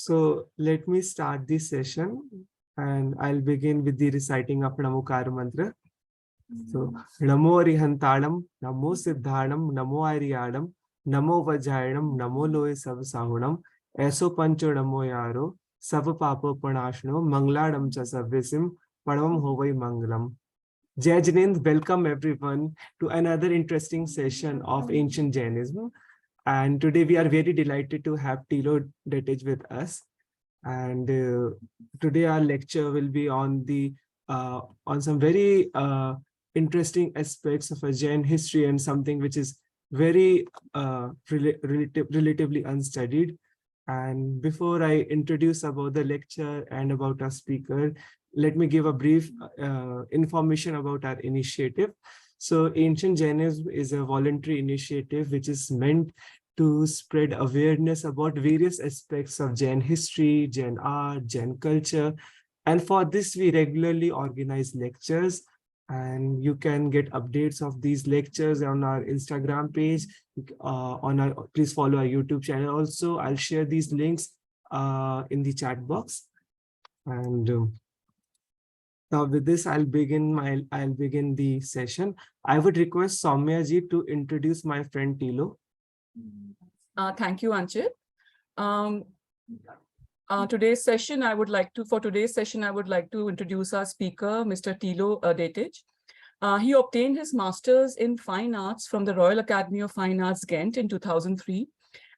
So let me start this session and I'll begin with the reciting of Namokar mantra. So Namo Arihantalam, Namo Siddhanam, Namo Ariadam, Namo Vajayanam, Namo Loe Savasahunam, Eso Pancho Namo Yaro, Sava Papa Panashno, Mangladam Chasavisim, Padam Hovai Mangalam. Jai Jain, welcome everyone to another interesting session of ancient Jainism. And today we are very delighted to have Tillo Detige with us. And today our lecture will be on some very interesting aspects of a Jain history and something which is very relatively unstudied. And before I introduce about the lecture and about our speaker, let me give a brief information about our initiative. So Ancient Jainism is a voluntary initiative which is meant to spread awareness about various aspects of Jain history, Jain art, Jain culture. And for this, we regularly organize lectures, and you can get updates of these lectures on our Instagram page. Please follow our YouTube channel. Also, I'll share these links in the chat box. And now with this, I'll begin the session. I would request Soumya ji to introduce my friend Tillo. Thank you, Anchit. Today's session, I would like to introduce our speaker, Mr. Tillo Detige. He obtained his master's in fine arts from the Royal Academy of Fine Arts, Ghent in 2003,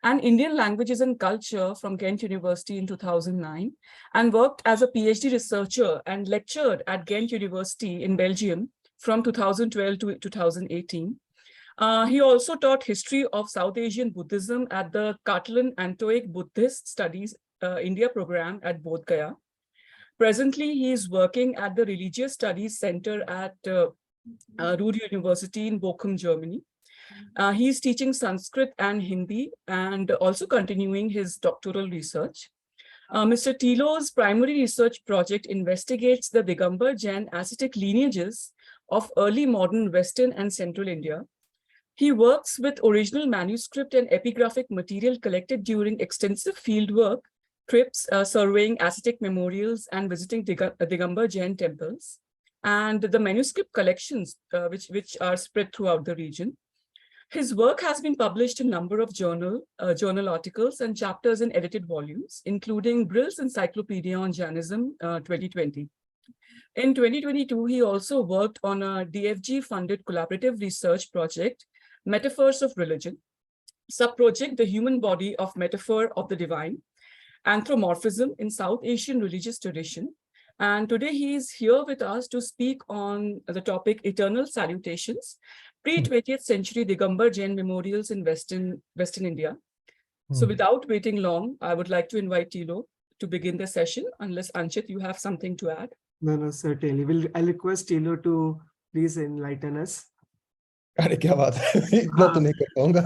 and Indian Languages and Culture from Ghent University in 2009, and worked as a PhD researcher and lectured at Ghent University in Belgium from 2012 to 2018. He also taught history of South Asian Buddhism at the Catalan-Antoic Buddhist Studies India program at Bodh Gaya. Presently, he is working at the Religious Studies Center at Ruhr University in Bochum, Germany. He is teaching Sanskrit and Hindi and also continuing his doctoral research. Mr. Tillo's primary research project investigates the Digambar Jain ascetic lineages of early modern Western and Central India. He works with original manuscript and epigraphic material collected during extensive fieldwork, trips, surveying ascetic memorials and visiting Digambar Jain temples, and the manuscript collections which are spread throughout the region. His work has been published in a number of journal articles and chapters in edited volumes, including Brill's Encyclopedia on Jainism 2020. In 2022, he also worked on a DFG-funded collaborative research project, Metaphors of Religion, sub-project The Human Body of Metaphor of the Divine, Anthropomorphism in South Asian Religious Tradition. And today he is here with us to speak on the topic Eternal Salutations, pre-20th century Digambar Jain memorials in Western India. So without waiting long, I would like to invite Tillo to begin the session, unless Anchit, you have something to add. No, certainly. I'll request Tillo to please enlighten us. अरे क्या बात है इतना तो नहीं कर पाऊंगा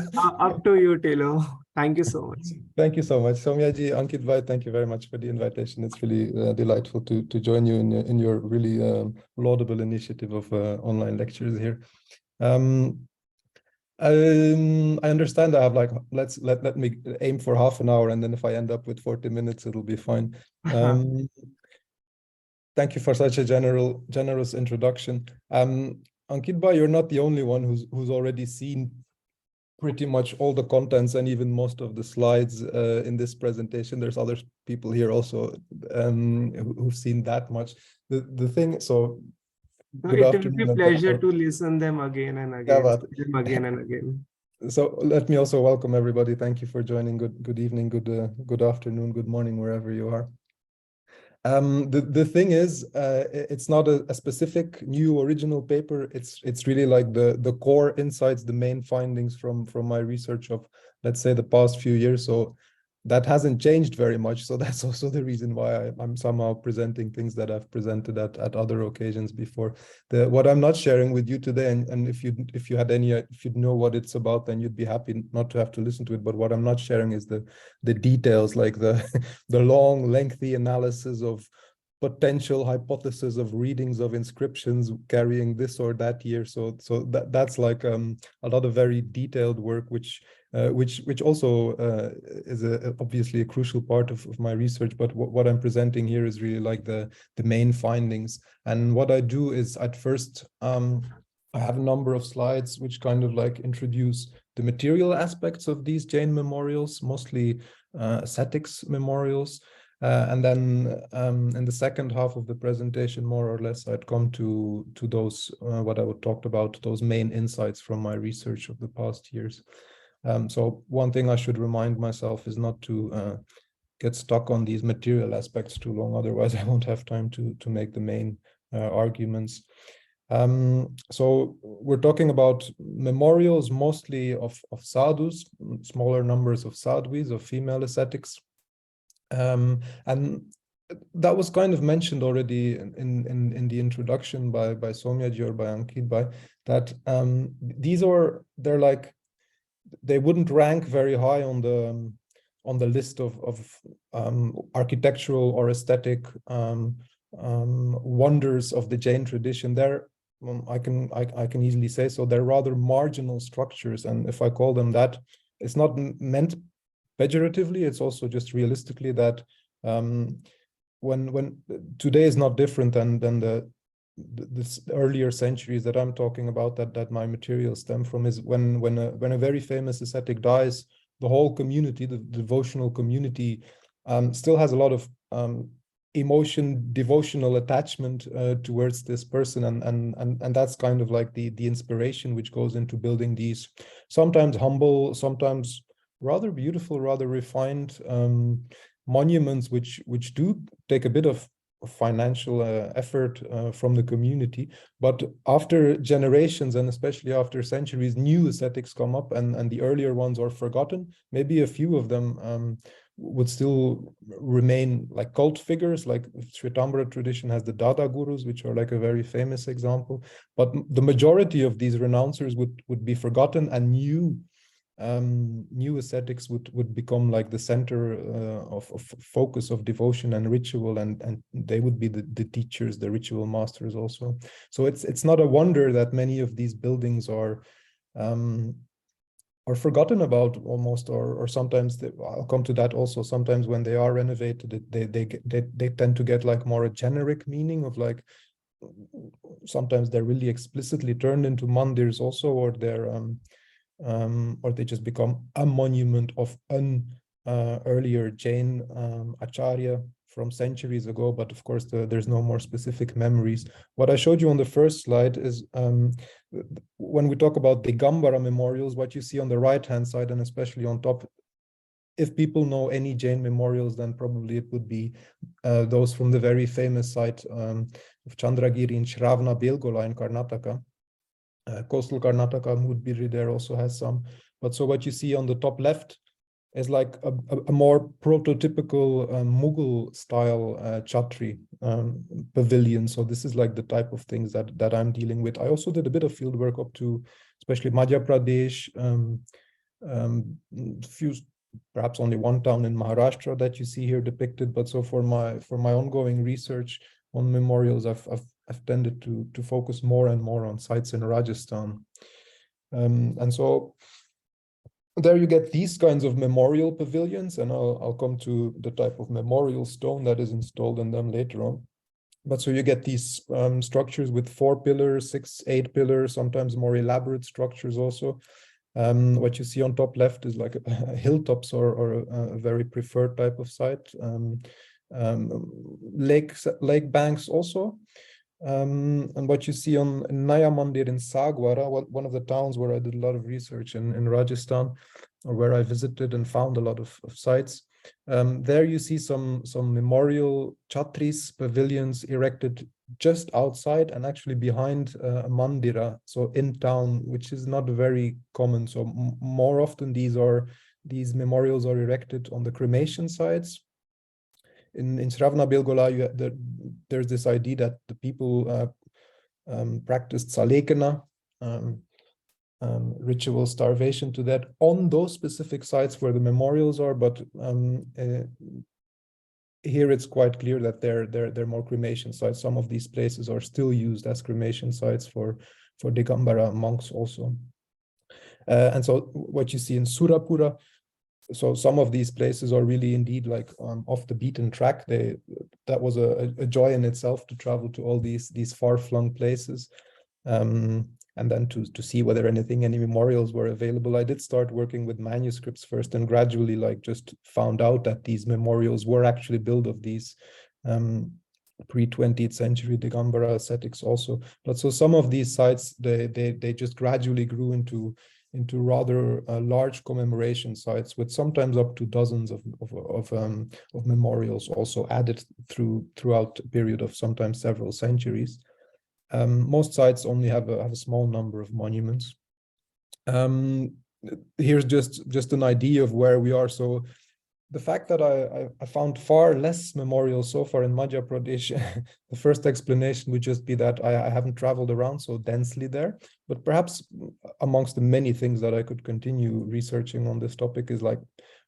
Up to you, Tillo. Thank you so much. Thank you so much, Soumya ji, Ankit bhai, thank you very much for the invitation. It's really delightful to join you in your really laudable initiative of online lectures here. I understand I have let me aim for half an hour, and then if I end up with 40 minutes, it'll be fine. Thank you for such a generous introduction. Ankit bhai, you're not the only one who's already seen pretty much all the contents and even most of the slides in this presentation. There's other people here also who've seen that much. The thing, so it will be a pleasure to listen them again and again. So let me also welcome everybody. Thank you for joining. Good evening, good afternoon, good morning, wherever you are. The thing is, it's not a specific new original paper. It's really like the core insights, the main findings from my research of, let's say, the past few years. So that hasn't changed very much. So that's also the reason why I'm somehow presenting things that I've presented at other occasions before. What I'm not sharing with you today, and if you'd know what it's about, then you'd be happy not to have to listen to it. But what I'm not sharing is the details, like the long, lengthy analysis of potential hypothesis of readings of inscriptions carrying this or that year. So that's like a lot of very detailed work, which which also is obviously a crucial part of my research. But what I'm presenting here is really like the main findings. And what I do is at first, I have a number of slides which kind of like introduce the material aspects of these Jain memorials, mostly ascetics memorials. And then in the second half of the presentation, more or less, I'd come to those, what I would talk about, those main insights from my research of the past years. So one thing I should remind myself is not to get stuck on these material aspects too long, otherwise I won't have time to make the main arguments. So we're talking about memorials mostly of sadhus, smaller numbers of sadhvis, of female ascetics. And that was kind of mentioned already in the introduction by Somyaji or by Ankit Bhai, that they're like, they wouldn't rank very high on the list of architectural or aesthetic wonders of the Jain tradition. They're I can easily say so. They're rather marginal structures, and if I call them that, it's not meant pejoratively. It's also just realistically that when today is not different than this earlier centuries that I'm talking about, that my materials stem from, is when a very famous ascetic dies, the whole community, the devotional community, still has a lot of devotional attachment towards this person, and that's kind of like the inspiration which goes into building these sometimes humble, sometimes rather beautiful, rather refined monuments, which do take a bit of financial effort from the community, but after generations and especially after centuries, new ascetics come up, and the earlier ones are forgotten. Maybe a few of them would still remain like cult figures, like Shvetambara tradition has the Dada gurus, which are like a very famous example, but the majority of these renouncers would be forgotten, and new ascetics would become like the center of focus of devotion and ritual, and they would be the teachers, the ritual masters also. So it's not a wonder that many of these buildings are forgotten about almost, or sometimes I'll come to that also. Sometimes when they are renovated, they tend to get like more a generic meaning of like, sometimes they're really explicitly turned into mandirs also, or they just become a monument of an earlier Jain acharya from centuries ago, but of course there's no more specific memories. What I showed you on the first slide is when we talk about Digambara memorials, what you see on the right-hand side and especially on top, if people know any Jain memorials, then probably it would be those from the very famous site of Chandragiri in Shravana Belgola in Karnataka. Coastal Karnataka, Mudbiri there also has some. But so what you see on the top left is like a more prototypical Mughal style Chhatri pavilion. So this is like the type of things that I'm dealing with. I also did a bit of field work up to especially Madhya Pradesh, few, perhaps only one town in Maharashtra that you see here depicted. But so for my ongoing research on memorials, I've tended to focus more and more on sites in Rajasthan. And so there you get these kinds of memorial pavilions, and I'll come to the type of memorial stone that is installed in them later on. But so you get these structures with 4 pillars, 6, 8 pillars, sometimes more elaborate structures also. What you see on top left is like hilltops or a very preferred type of site. Lake banks also. And what you see on Naya Mandir in Sagwara, one of the towns where I did a lot of research in Rajasthan, or where I visited and found a lot of sites. There you see some memorial chatris, pavilions erected just outside and actually behind a mandira, so in town, which is not very common. So more often these memorials are erected on the cremation sites. In Shravana Belgola, there's this idea that the people practiced salekana, ritual starvation to that on those specific sites where the memorials are, but here it's quite clear that they're more cremation sites. Some of these places are still used as cremation sites for Digambara monks also. And so what you see in Surapura, so some of these places are really indeed like off the beaten track. That was a joy in itself to travel to all these far-flung places, and then to see whether any memorials were available. I did start working with manuscripts first, and gradually like just found out that these memorials were actually built of these pre-20th century Digambara ascetics also. But so some of these sites, they just gradually grew into rather large commemoration sites with sometimes up to dozens of memorials also added throughout a period of sometimes several centuries. Most sites only have a small number of monuments. Here's just an idea of where we are. So the fact that I found far less memorials so far in Madhya Pradesh, the first explanation would just be that I haven't traveled around so densely there. But perhaps amongst the many things that I could continue researching on this topic is like,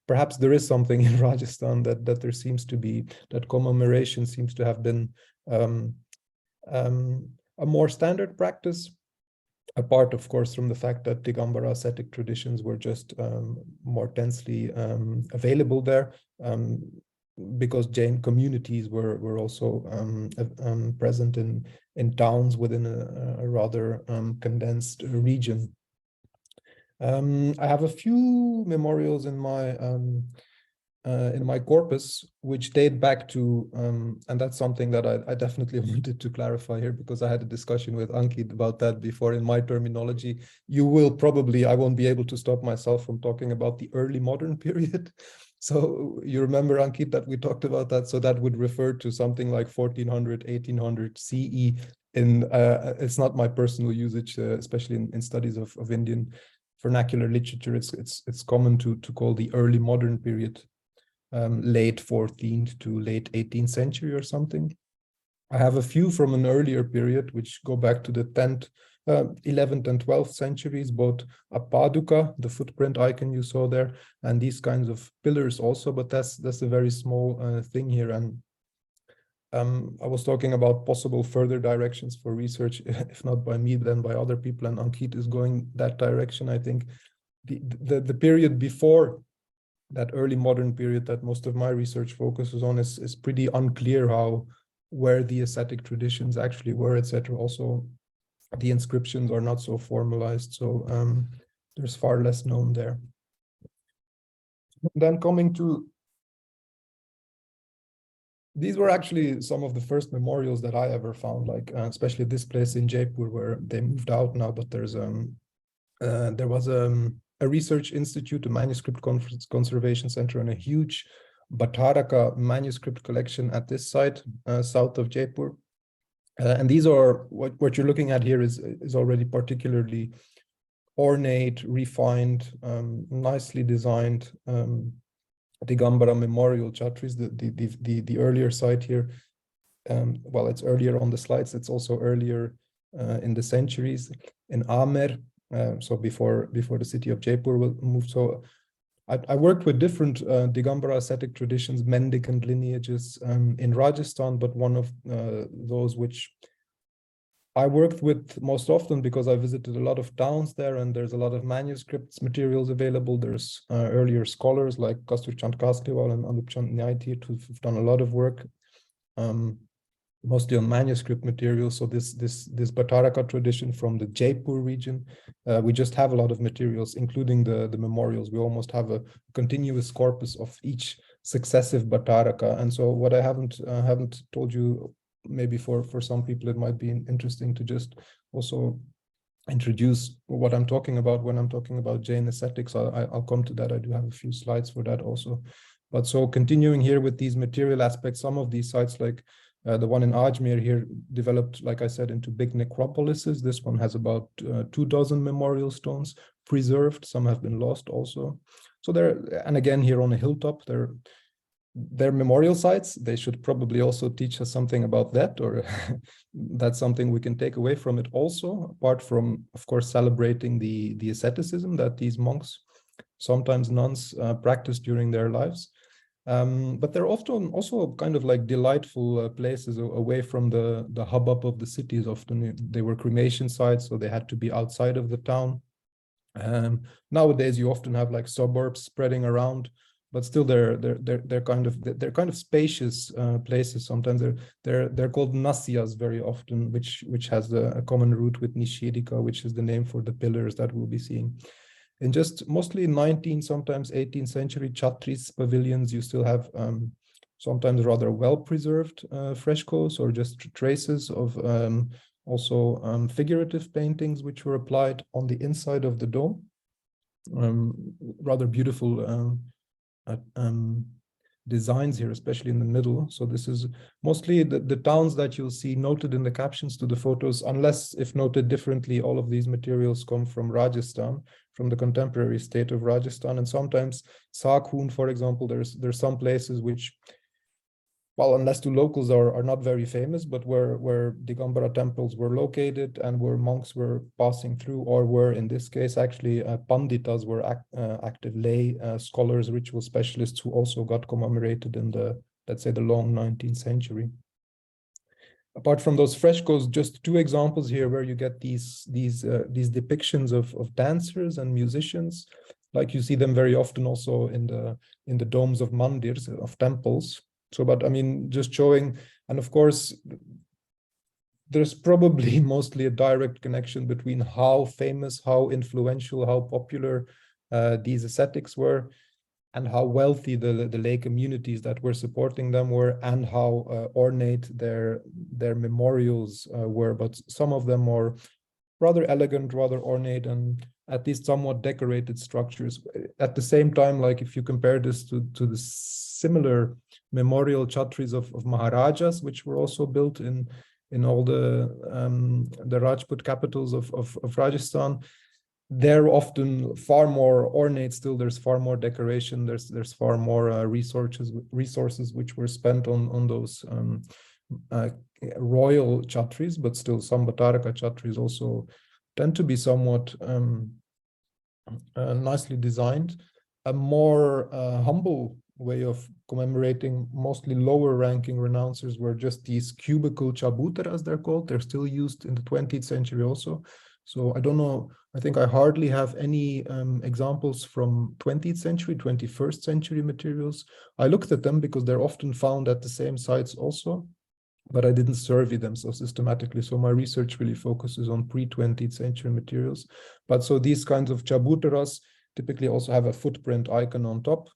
perhaps there is something in Rajasthan that there seems to be, that commemoration seems to have been a more standard practice, apart, of course, from the fact that Digambara ascetic traditions were just more densely available there, because Jain communities were also present in towns within a rather condensed region. I have a few memorials in my corpus, which date back to, and that's something that I definitely wanted to clarify here, because I had a discussion with Ankit about that before. In my terminology, I won't be able to stop myself from talking about the early modern period. So you remember, Ankit, that we talked about that. So that would refer to something like 1400, 1800 CE. It's not my personal usage, especially in studies of Indian vernacular literature. It's common to call the early modern period late 14th to late 18th century or something. I have a few from an earlier period, which go back to the 11th and 12th centuries, both a paduka, the footprint icon you saw there, and these kinds of pillars also, but that's a very small thing here. And I was talking about possible further directions for research, if not by me, then by other people, and Ankit is going that direction. I think the period before that early modern period that most of my research focuses on is pretty unclear where the ascetic traditions actually were, etc. Also, the inscriptions are not so formalized, so there's far less known there. Then coming to, these were actually some of the first memorials that I ever found, like especially this place in Jaipur, where they moved out now, but there was a research institute, a manuscript conservation center, and a huge Bhattaraka manuscript collection at this site south of Jaipur. And these are, what you're looking at here is already particularly ornate, refined, nicely designed Digambara memorial chhatris. The earlier site here, well, it's earlier on the slides, it's also earlier in the centuries in Amer. So before the city of Jaipur moved. So I worked with different Digambara ascetic traditions, mendicant lineages in Rajasthan, but one of those which I worked with most often because I visited a lot of towns there, and there's a lot of manuscripts materials available. There's earlier scholars like Kastur Chand Kasliwal and Anup Chand Nyaitir who've done a lot of work. Mostly on manuscript material. So this Bhattaraka tradition from the Jaipur region, we just have a lot of materials, including the memorials. We almost have a continuous corpus of each successive Bhattaraka. And so what I haven't told you, maybe for some people it might be interesting to just also introduce what I'm talking about when I'm talking about Jain ascetics. I'll come to that. I do have a few slides for that also. But so continuing here with these material aspects, some of these sites, like the one in Ajmer here, developed, like I said, into big necropolises. This one has about 24 memorial stones preserved. Some have been lost also. So and again, here on a hilltop, they're memorial sites. They should probably also teach us something about that, or that's something we can take away from it also, apart from, of course, celebrating the asceticism that these monks, sometimes nuns, practice during their lives. But they're often also kind of like delightful places away from the hubbub of the cities. Often they were cremation sites, so they had to be outside of the town. Nowadays, you often have like suburbs spreading around, but still they're kind of spacious places. Sometimes they're called nasias very often, which has a common root with nishirika, which is the name for the pillars that we'll be seeing. In just mostly 19th, sometimes 18th century chatris pavilions, you still have sometimes rather well-preserved frescoes or just traces of also figurative paintings which were applied on the inside of the dome. Rather beautiful designs here, especially in the middle. So this is mostly the towns that you'll see noted in the captions to the photos, unless if noted differently, all of these materials come from Rajasthan, from the contemporary state of Rajasthan. And sometimes Sakhun, for example, there's some places which, well, unless to locals are not very famous, but where Digambara temples were located and where monks were passing through, or were in this case actually panditas were active lay scholars, ritual specialists who also got commemorated in the, let's say, the long 19th century. Apart from those frescoes, just two examples here where you get these depictions of dancers and musicians, like you see them very often also in the domes of mandirs, of temples. So, but I mean, just showing, and of course, there's probably mostly a direct connection between how famous, how influential, how popular these ascetics were, and how wealthy the lay communities that were supporting them were, and how ornate their memorials were. But some of them are rather elegant, rather ornate, and at least somewhat decorated structures. At the same time, like if you compare this to the similar memorial chatris of Maharajas, which were also built in all the Rajput capitals of Rajasthan, they're often far more ornate. Still, there's far more decoration. There's far more resources which were spent on those royal chatris, but still some Bhattaraka chatris also tend to be somewhat nicely designed. A more humble way of commemorating mostly lower ranking renouncers were just these cubical chabutar, as they're called. They're still used in the 20th century also. So I don't know, I think I hardly have any examples from 20th century, 21st century materials. I looked at them because they're often found at the same sites also, but I didn't survey them so systematically. So my research really focuses on pre-20th century materials. But so these kinds of chabutaras typically also have a footprint icon on top.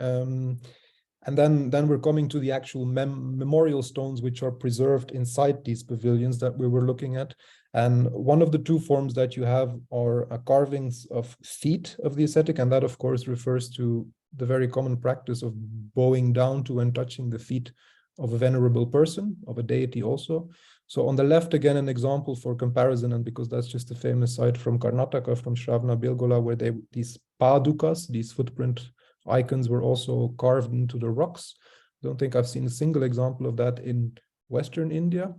And then we're coming to the actual memorial stones, which are preserved inside these pavilions that we were looking at. And one of the two forms that you have are carvings of feet of the ascetic. And that, of course, refers to the very common practice of bowing down to and touching the feet of a venerable person, of a deity also. So on the left, again, an example for comparison, and because that's just a famous site from Karnataka, from Shravana Belgola, where these padukas, these footprint icons, were also carved into the rocks. I don't think I've seen a single example of that in Western India.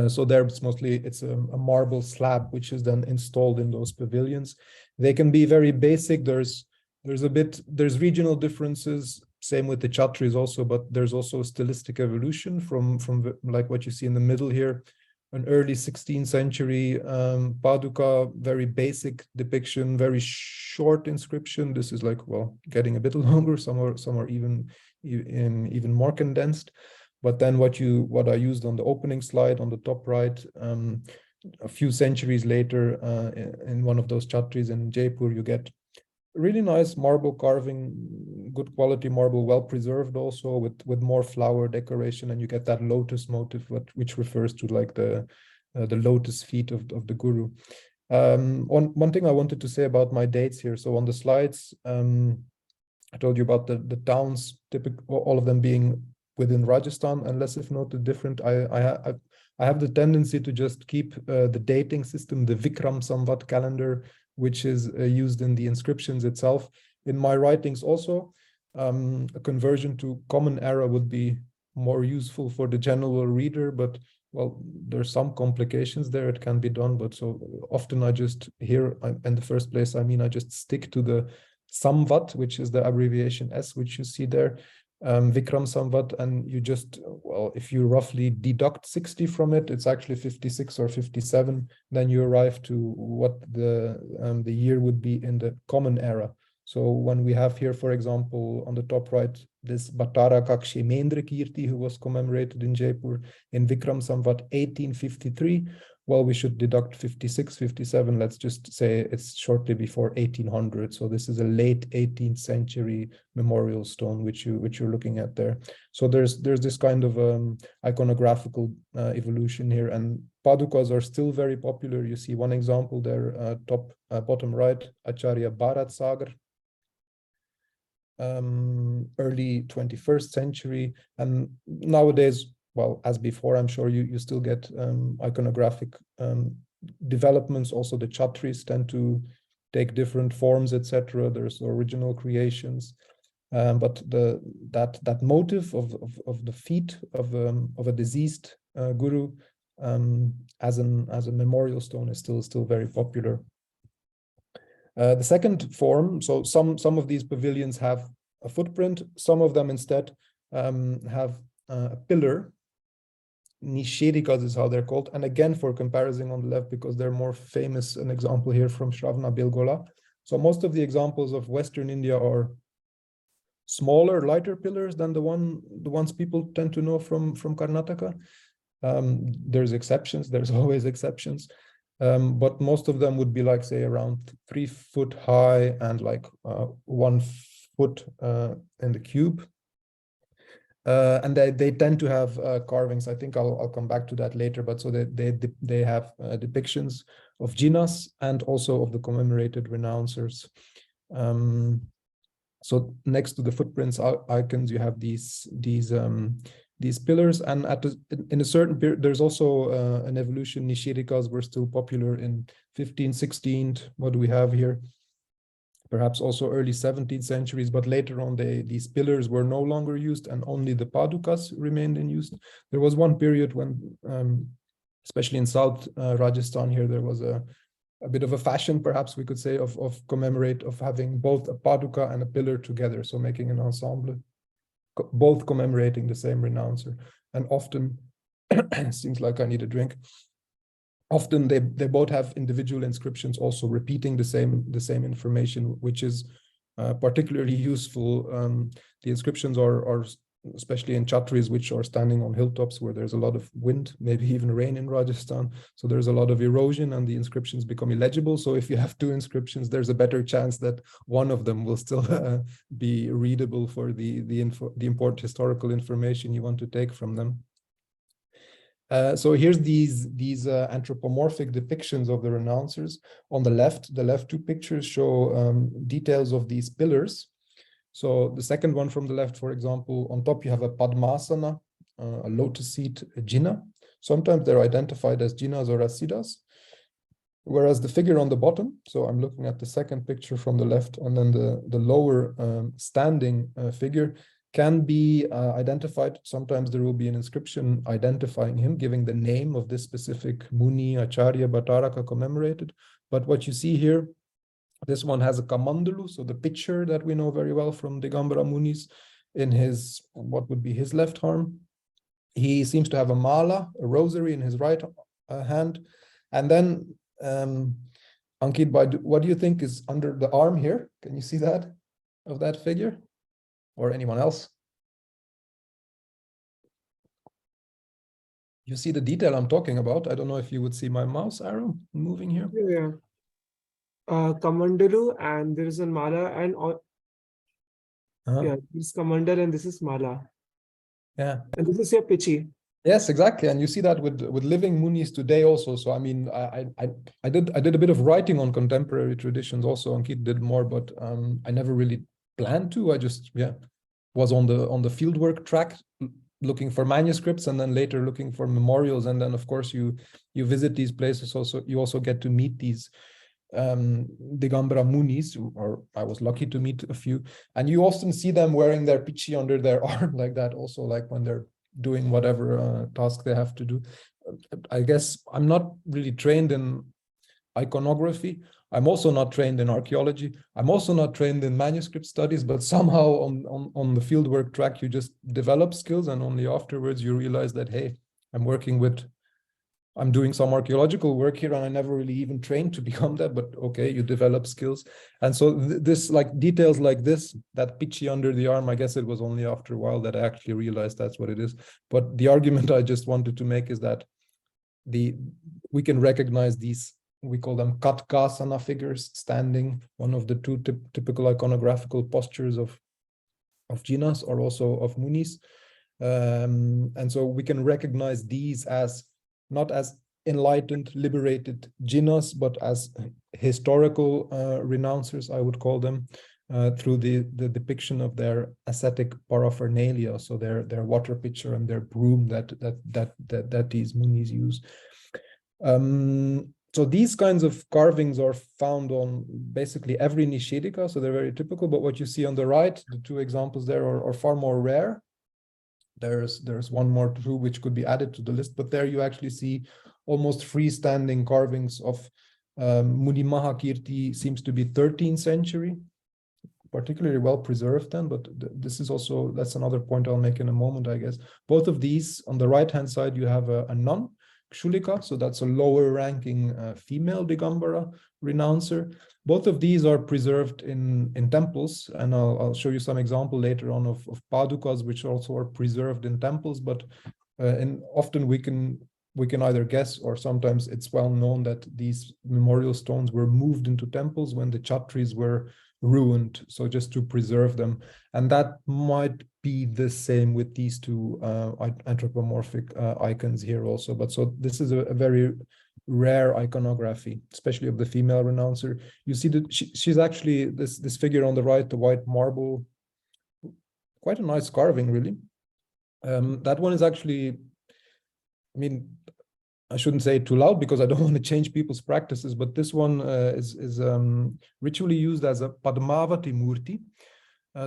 So there it's mostly, it's a marble slab, which is then installed in those pavilions. They can be very basic. There's regional differences, same with the chatris also, but there's also a stylistic evolution from like what you see in the middle here, an early 16th century paduka, very basic depiction, very short inscription. This is like, well, getting a bit longer. Some are even more condensed. But then what I used on the opening slide on the top right, a few centuries later, in one of those chatris in Jaipur, you get really nice marble carving, good quality marble, well preserved also, with more flower decoration, and you get that lotus motif, which refers to like the lotus feet of the guru. One thing I wanted to say about my dates here. So on the slides, I told you about the towns, all of them being within Rajasthan, unless if noted different. I have the tendency to just keep the dating system, the Vikram Samvat calendar, which is used in the inscriptions itself. In my writings also, a conversion to Common Era would be more useful for the general reader, but well, there's some complications there. It can be done, but so often I just here in the first place, I mean, I just stick to the Samvat, which is the abbreviation S, which you see there. Vikram Samvat, and you just, well, if you roughly deduct 60 from it, it's actually 56 or 57, then you arrive to what the year would be in the Common Era. So when we have here, for example, on the top right, this Bhattara Kakshemendra Kirti, who was commemorated in Jaipur in Vikram Samvat 1853, well, we should deduct 56, 57. Let's just say it's shortly before 1800. So this is a late 18th century memorial stone, which you're looking at there. So there's this kind of iconographical evolution here, and padukas are still very popular. You see one example there, bottom right, Acharya Bharat Sagar, early 21st century, and nowadays, well, as before, I'm sure you still get iconographic developments. Also, the chatris tend to take different forms, etc. There's original creations, but that motive of the feet of a deceased guru as a memorial stone is still very popular. The second form, so some of these pavilions have a footprint, some of them instead have a pillar. Nishedikas is how they're called. And again, for comparison on the left, because they're more famous, an example here from Shravana Bilgola. So most of the examples of Western India are smaller, lighter pillars than the ones people tend to know from Karnataka. There's exceptions, there's always exceptions. But most of them would be like, say, around 3 foot high and like 1 foot in the cube. And they tend to have carvings. I think I'll come back to that later. But so they have depictions of jinas and also of the commemorated renouncers. So next to the footprints icons, you have these pillars, and in a certain period, there's also an evolution. Nishedikas were still popular in 15th, 16th. What do we have here? Perhaps also early 17th centuries, but later on these pillars were no longer used and only the padukas remained in use. There was one period when, especially in South Rajasthan here, there was a bit of a fashion, perhaps we could say, of having both a paduka and a pillar together, so making an ensemble, both commemorating the same renouncer. And often, seems like I need a drink. Often they both have individual inscriptions also repeating the same information, which is particularly useful. The inscriptions are especially in chatris, which are standing on hilltops where there's a lot of wind, maybe even rain in Rajasthan. So there's a lot of erosion and the inscriptions become illegible. So if you have 2 inscriptions, there's a better chance that one of them will still be readable for the important historical information you want to take from them. So here's these anthropomorphic depictions of the renouncers. On the left 2 pictures show details of these pillars. So the second one from the left, for example, on top you have a Padmasana, a lotus seat, a jina. Sometimes they're identified as jinas or as siddhas. Whereas the figure on the bottom, so I'm looking at the second picture from the left, and then the lower standing figure can be identified. Sometimes there will be an inscription identifying him, giving the name of this specific Muni, Acharya, Bhattaraka commemorated. But what you see here, this one has a kamandalu, so the picture that we know very well from Digambara Munis in his, what would be his left arm. He seems to have a mala, a rosary in his right hand. And then, Ankit, what do you think is under the arm here? Can you see that, of that figure? Or anyone else? You see the detail I'm talking about. I don't know if you would see my mouse arrow moving here. Yeah. Kamandalu, and there is a mala, and yeah, this is Kamandal and this is mala. Yeah. And this is your pichi. Yes, exactly. And you see that with living munis today also. So I mean, I did a bit of writing on contemporary traditions also. Ankit did more, but I never really planned to. I just was on the fieldwork track looking for manuscripts, and then later looking for memorials. And then of course you visit these places also. You also get to meet these Digambara Munis, or I was lucky to meet a few, and you often see them wearing their pichi under their arm like that also, like when they're doing whatever task they have to do. I guess I'm not really trained in iconography. I'm also not trained in archaeology. I'm also not trained in manuscript studies, but somehow on the fieldwork track, you just develop skills, and only afterwards you realize that, hey, I'm doing some archaeological work here, and I never really even trained to become that, but okay, you develop skills. And so this, like details like this, that pitchy under the arm, I guess it was only after a while that I actually realized that's what it is. But the argument I just wanted to make is that we can recognize these, we call them katkasana figures, standing, one of the two typical iconographical postures of jinas or also of munis. And so we can recognize these as not as enlightened, liberated jinas, but as historical renouncers, I would call them, through the depiction of their ascetic paraphernalia, so their water pitcher and their broom that these munis use. So these kinds of carvings are found on basically every nishedika, so they're very typical. But what you see on the right, the two examples there are far more rare. There's one more too which could be added to the list, but there you actually see almost freestanding carvings of Muni Mahakirti, seems to be 13th century, particularly well preserved then, but this is also, that's another point I'll make in a moment, I guess. Both of these, on the right hand side you have a nun, Kshulika, so that's a lower ranking female Digambara renouncer. Both of these are preserved in temples, and I'll show you some example later on of padukas which also are preserved in temples, but and often we can either guess, or sometimes it's well known that these memorial stones were moved into temples when the chatris were ruined, so just to preserve them. And that might be the same with these two anthropomorphic icons here also. But so this is a very rare iconography, especially of the female renouncer. You see that she's actually this figure on the right, the white marble, quite a nice carving, really. That one is actually, I mean, I shouldn't say it too loud because I don't want to change people's practices, but this one is ritually used as a Padmavati Murti.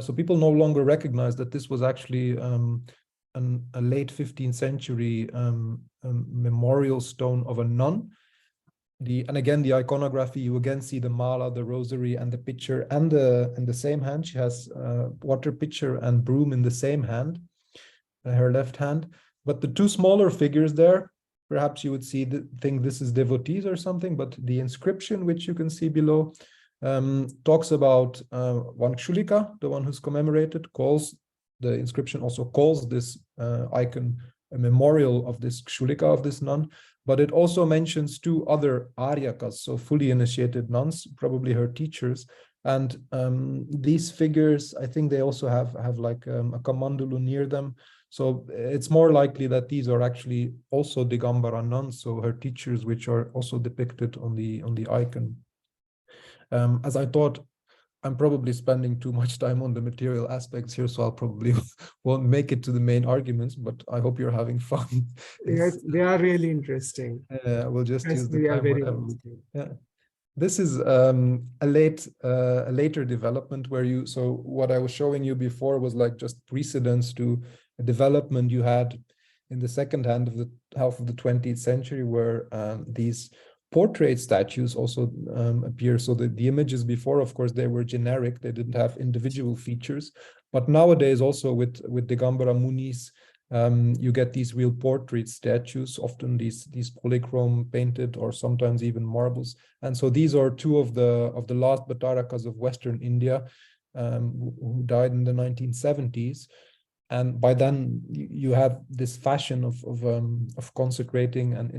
So people no longer recognize that this was actually a late 15th century memorial stone of a nun. And again, the iconography, you again see the mala, the rosary, and the pitcher, and in the same hand. She has water pitcher and broom in the same hand, her left hand. But the two smaller figures there, perhaps you would think this is devotees or something, but the inscription, which you can see below, talks about one Kshulika, the one who's commemorated, the inscription also calls this icon a memorial of this Kshulika, of this nun, but it also mentions two other Aryakas, so fully initiated nuns, probably her teachers. And these figures, I think they also have like a kamandulu near them. So it's more likely that these are actually also Digambara nuns, so her teachers, which are also depicted on the icon. As I thought, I'm probably spending too much time on the material aspects here, so I'll probably won't make it to the main arguments, but I hope you're having fun. Yes, they are really interesting. We'll just use the They are time very whatever. interesting. Yeah. This is a later development where so what I was showing you before was like just precedence to a development you had in the second half of the 20th century, where these portrait statues also appear. So the images before, of course, they were generic, they didn't have individual features, but nowadays also with Digambara Munis, you get these real portrait statues, often these polychrome painted or sometimes even marbles. And so these are two of the last Bhattarakas of Western India, who died in the 1970s. And by then you have this fashion of consecrating and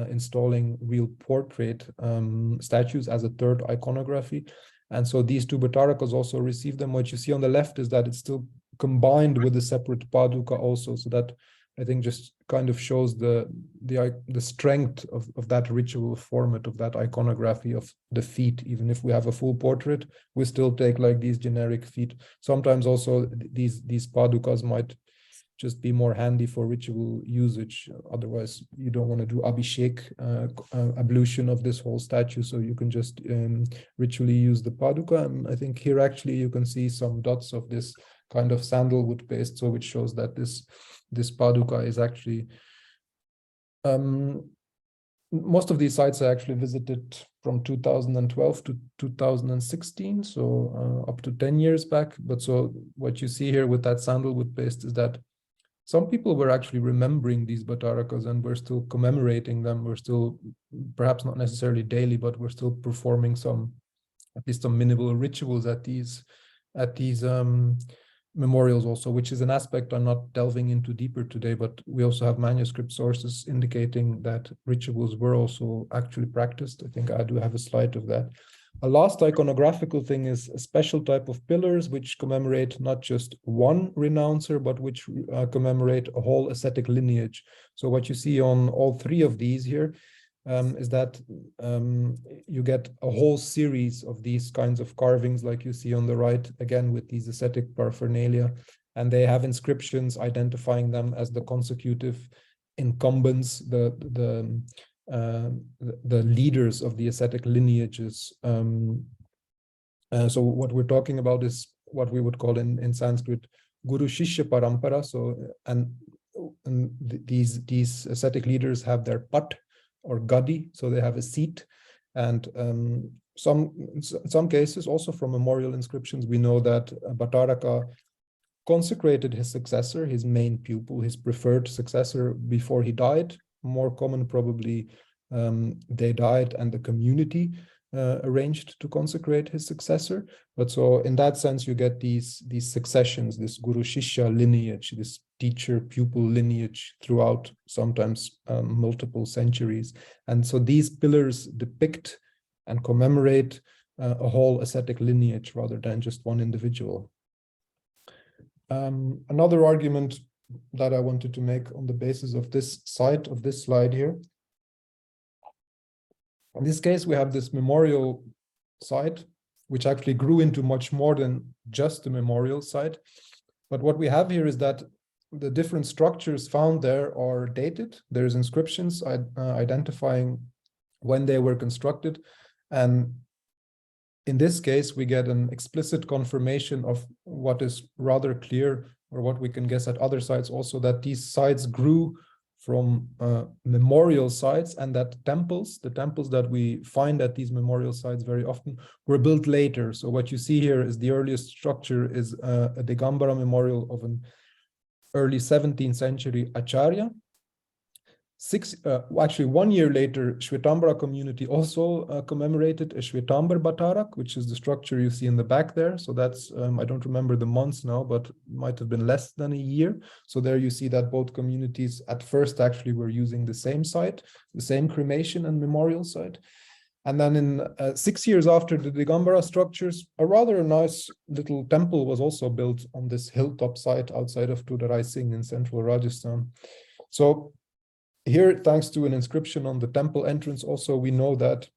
installing real portrait statues as a third iconography. And so these two Bhattarakas also received them. What you see on the left is that it's still combined with a separate paduka also, so that I think just kind of shows the strength of that ritual format, of that iconography of the feet. Even if we have a full portrait, we still take like these generic feet. Sometimes also these padukas might just be more handy for ritual usage. Otherwise, you don't want to do abhishek, ablution of this whole statue, so you can just ritually use the paduka. And I think here actually you can see some dots of this kind of sandalwood paste, so which shows that this paduka is actually most of these sites I actually visited from 2012 to 2016, so up to 10 years back. But so what you see here with that sandalwood paste is that some people were actually remembering these batarakas and were still commemorating them. We're still, perhaps not necessarily daily, but we're still performing some, at least some minimal rituals at these memorials also, which is an aspect I'm not delving into deeper today, but we also have manuscript sources indicating that rituals were also actually practiced. I think I do have a slide of that. A last iconographical thing is a special type of pillars which commemorate not just one renouncer, but which commemorate a whole ascetic lineage. So what you see on all three of these here is that you get a whole series of these kinds of carvings like you see on the right, again with these ascetic paraphernalia, and they have inscriptions identifying them as the consecutive incumbents, the leaders of the ascetic lineages. So what we're talking about is what we would call in Sanskrit Guru Shishya Parampara. So and these ascetic leaders have their pat or gadi, so they have a seat, and in some cases also from memorial inscriptions we know that Bhattaraka consecrated his successor, his main pupil, his preferred successor before he died. More common probably they died and the community arranged to consecrate his successor. But so in that sense you get these successions, this Guru Shishya lineage, this teacher pupil lineage throughout sometimes multiple centuries. And so these pillars depict and commemorate a whole ascetic lineage rather than just one individual. Another argument that I wanted to make on the basis of this site, of this slide here. In this case, we have this memorial site, which actually grew into much more than just a memorial site. But what we have here is that the different structures found there are dated. There's inscriptions identifying when they were constructed. And in this case, we get an explicit confirmation of what is rather clear, or what we can guess at other sites also, that these sites grew from memorial sites, and that the temples that we find at these memorial sites very often were built later. So what you see here is the earliest structure is a Digambara memorial of an early 17th century Acharya. Actually 1 year later, Shvetambara community also commemorated a Shvetambar Bhattarak, which is the structure you see in the back there. So that's, I don't remember the months now, but might have been less than a year. So there you see that both communities at first actually were using the same site, the same cremation and memorial site. And then in 6 years after the Digambara structures, a rather nice little temple was also built on this hilltop site outside of Tudarai Singh in central Rajasthan. So here, thanks to an inscription on the temple entrance, also we know that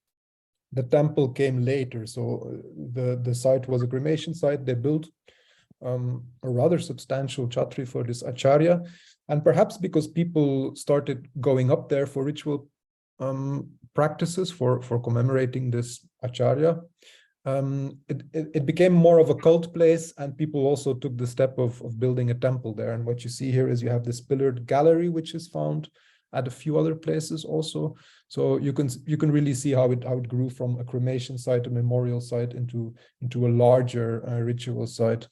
the temple came later. So the site was a cremation site. They built a rather substantial chhatri for this Acharya. And perhaps because people started going up there for ritual practices, for commemorating this Acharya, it became more of a cult place, and people also took the step of building a temple there. And what you see here is you have this pillared gallery, which is found at a few other places also. So you can really see how it grew from a cremation site, a memorial site, into a larger ritual site.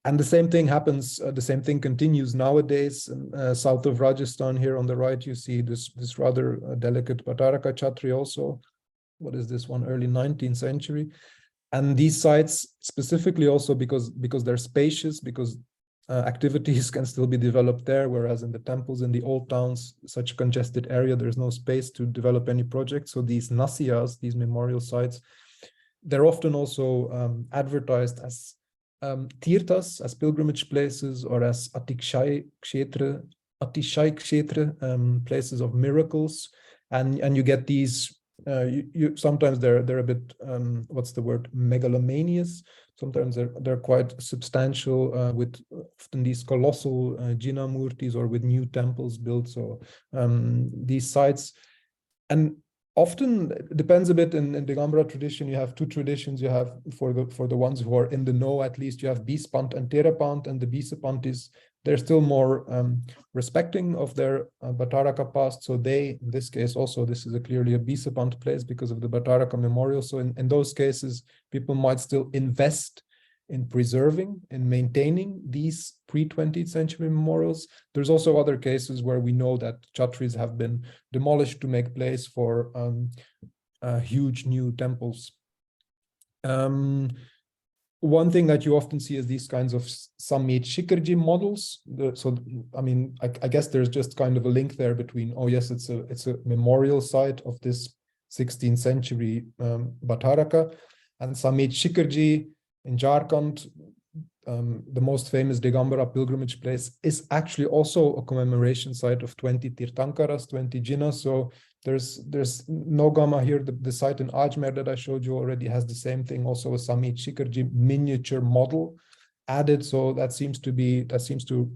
And the same thing happens, the same thing continues nowadays. South of Rajasthan here on the right, you see this rather delicate Bhattaraka Chhatri also. What is this one? Early 19th century. And these sites specifically also because they're spacious, because activities can still be developed there, whereas in the temples in the old towns, such a congested area, there's no space to develop any project. So these nasiyas, these memorial sites, they're often also advertised as tirthas, as pilgrimage places, or as Atishay Kshetra, places of miracles. And you get these, sometimes they're a bit, what's the word, megalomanious. Sometimes they're quite substantial, with often these colossal Jina murtis, or with new temples built. So these sites, and often it depends a bit in Digambara tradition. You have two traditions. You have, for the ones who are in the know, at least, you have Bispant and Terapant, and the Bisapant is they're still more respecting of their Bataraka past. So they, in this case also, this is clearly a Bisepant place because of the Bataraka memorial. So in those cases, people might still invest in preserving and maintaining these pre-20th century memorials. There's also other cases where we know that Chatris have been demolished to make place for huge new temples. One thing that you often see is these kinds of Samit Shikarji models. I mean, I guess there's just kind of a link there between, oh yes, it's a memorial site of this 16th century Bataraka, and Samit Shikarji in Jharkhand, the most famous Digambara pilgrimage place, is actually also a commemoration site of 20 Tirthankaras, 20 Jinas. So there's Nogama here, the site in Ajmer that I showed you already has the same thing, also a Samit Shikarji miniature model added. So that seems to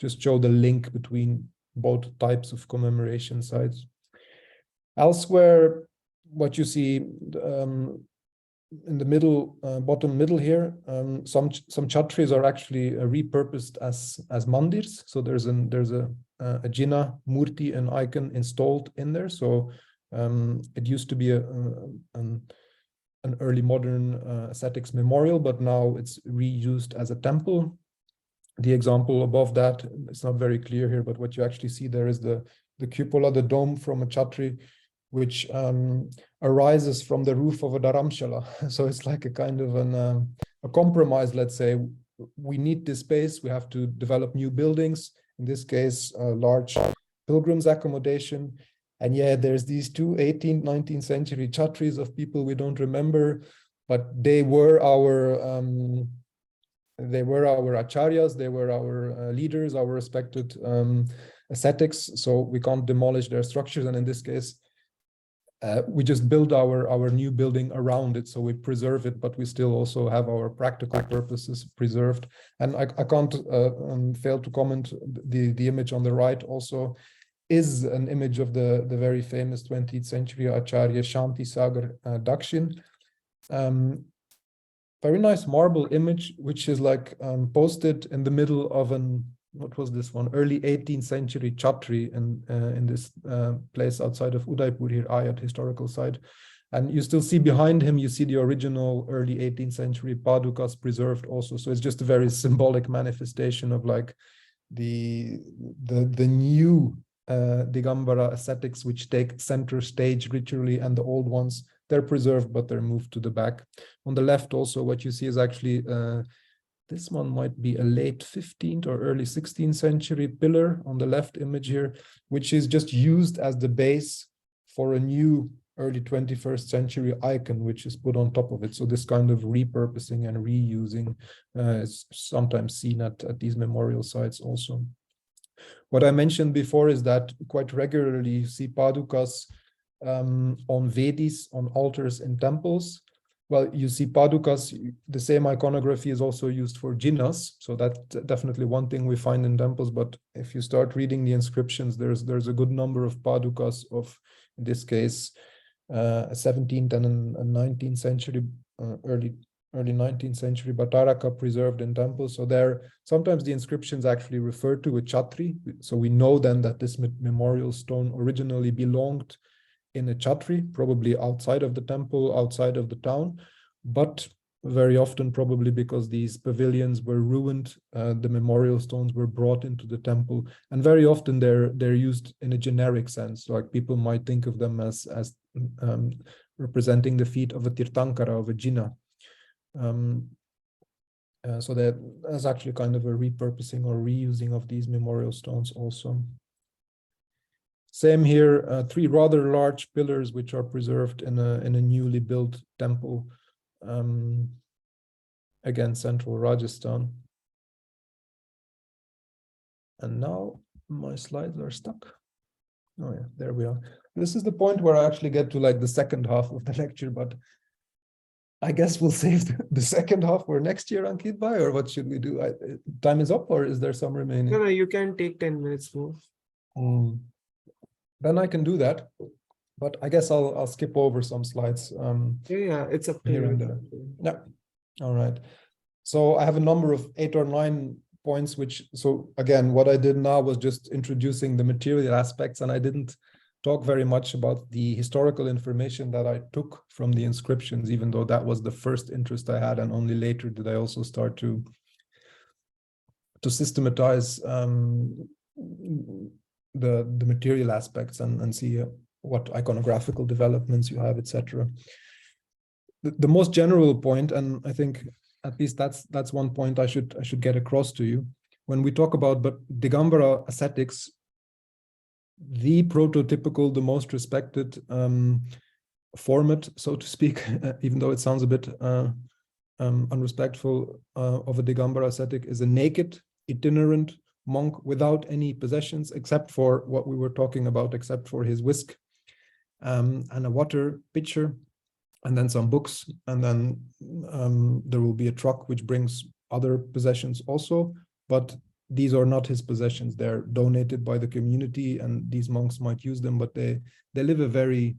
just show the link between both types of commemoration sites. Elsewhere, what you see in the middle, bottom middle here, some Chatris are actually repurposed as mandirs. So there's a Jinnah Murti, an icon installed in there. So it used to be an early modern ascetics memorial, but now it's reused as a temple. The example above that, it's not very clear here, but what you actually see there is the cupola, the dome from a Chatri, which arises from the roof of a dharamshala. So it's like a kind of a compromise, let's say. We need this space, we have to develop new buildings, in this case, large pilgrims accommodation. And yeah, there's these two 18th, 19th century Chatris of people we don't remember, but they were our acharyas, they were our leaders, our respected ascetics. So we can't demolish their structures. And in this case, we just build our new building around it, so we preserve it, but we still also have our practical purposes preserved. And I can't fail to comment, the image on the right also is an image of the very famous 20th century Acharya Shanti Sagar Dakshin. Very nice marble image, which is like posted in the middle of what was this one? Early 18th century Chatri in this place outside of Udaipur here, Ayat historical site. And you still see behind him, you see the original early 18th century Padukas preserved also. So it's just a very symbolic manifestation of like the new Digambara ascetics, which take center stage ritually, and the old ones, they're preserved, but they're moved to the back. On the left also, what you see is actually this one might be a late 15th or early 16th century pillar on the left image here, which is just used as the base for a new early 21st century icon, which is put on top of it. So this kind of repurposing and reusing is sometimes seen at these memorial sites also. What I mentioned before is that quite regularly you see Padukas on Vedis, on altars in temples. Well, you see Padukas, the same iconography is also used for Jinnas. So that's definitely one thing we find in temples. But if you start reading the inscriptions, there's a good number of Padukas of, in this case, 17th and 19th century, early 19th century Bataraka preserved in temples. So there, sometimes the inscriptions actually refer to a Chatri. So we know then that this memorial stone originally belonged in a Chatri, probably outside of the temple, outside of the town, but very often probably because these pavilions were ruined, the memorial stones were brought into the temple, and very often they're used in a generic sense. Like people might think of them as representing the feet of a Tirthankara, of a Jinnah. So that's actually kind of a repurposing or reusing of these memorial stones also. Same here, three rather large pillars which are preserved in a newly built temple, again, central Rajasthan. And now my slides are stuck. Oh yeah, there we are. This is the point where I actually get to like the second half of the lecture, but I guess we'll save the second half for next year, Ankit Bhai, or what should we do? Time is up, or is there some remaining? No, you can take 10 minutes more. Then I can do that, but I guess I'll skip over some slides. Yeah, it's up to here and you. there. Yeah, all right. So I have a number of 8 or 9 points which, so again, what I did now was just introducing the material aspects, and I didn't talk very much about the historical information that I took from the inscriptions, even though that was the first interest I had, and only later did I also start to systematize the material aspects and see what iconographical developments you have, etc. The most general point, and I think at least that's one point I should get across to you. When we talk about Digambara ascetics, the prototypical, the most respected format, so to speak, even though it sounds a bit unrespectful of a Digambara ascetic, is a naked, itinerant monk without any possessions, except for what we were talking about, except for his whisk and a water pitcher, and then some books, and then there will be a truck which brings other possessions also, but these are not his possessions. They're donated by the community, and these monks might use them, but they live a very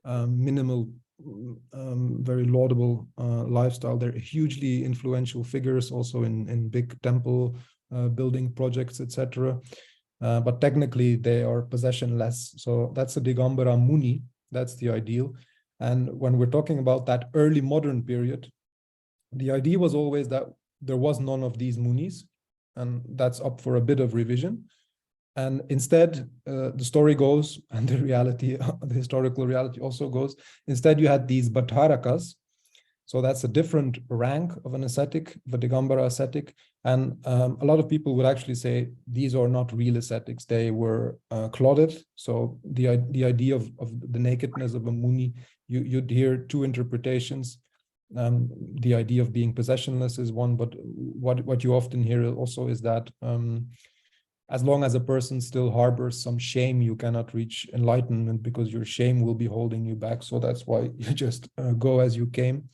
minimal, very laudable lifestyle. They're hugely influential figures also in big temple building projects, etc. But technically they are possessionless. So that's a Digambara Muni. That's the ideal. And when we're talking about that early modern period, the idea was always that there was none of these munis, and that's up for a bit of revision. And instead, the story goes, and the reality, the historical reality also goes, instead you had these Bhattarakas. So that's a different rank of an ascetic, the Digambara ascetic. And a lot of people would actually say these are not real ascetics. They were clothed. So the idea of the nakedness of a muni, you'd hear two interpretations. The idea of being possessionless is one, but what you often hear also is that as long as a person still harbors some shame, you cannot reach enlightenment because your shame will be holding you back. So that's why you just go as you came.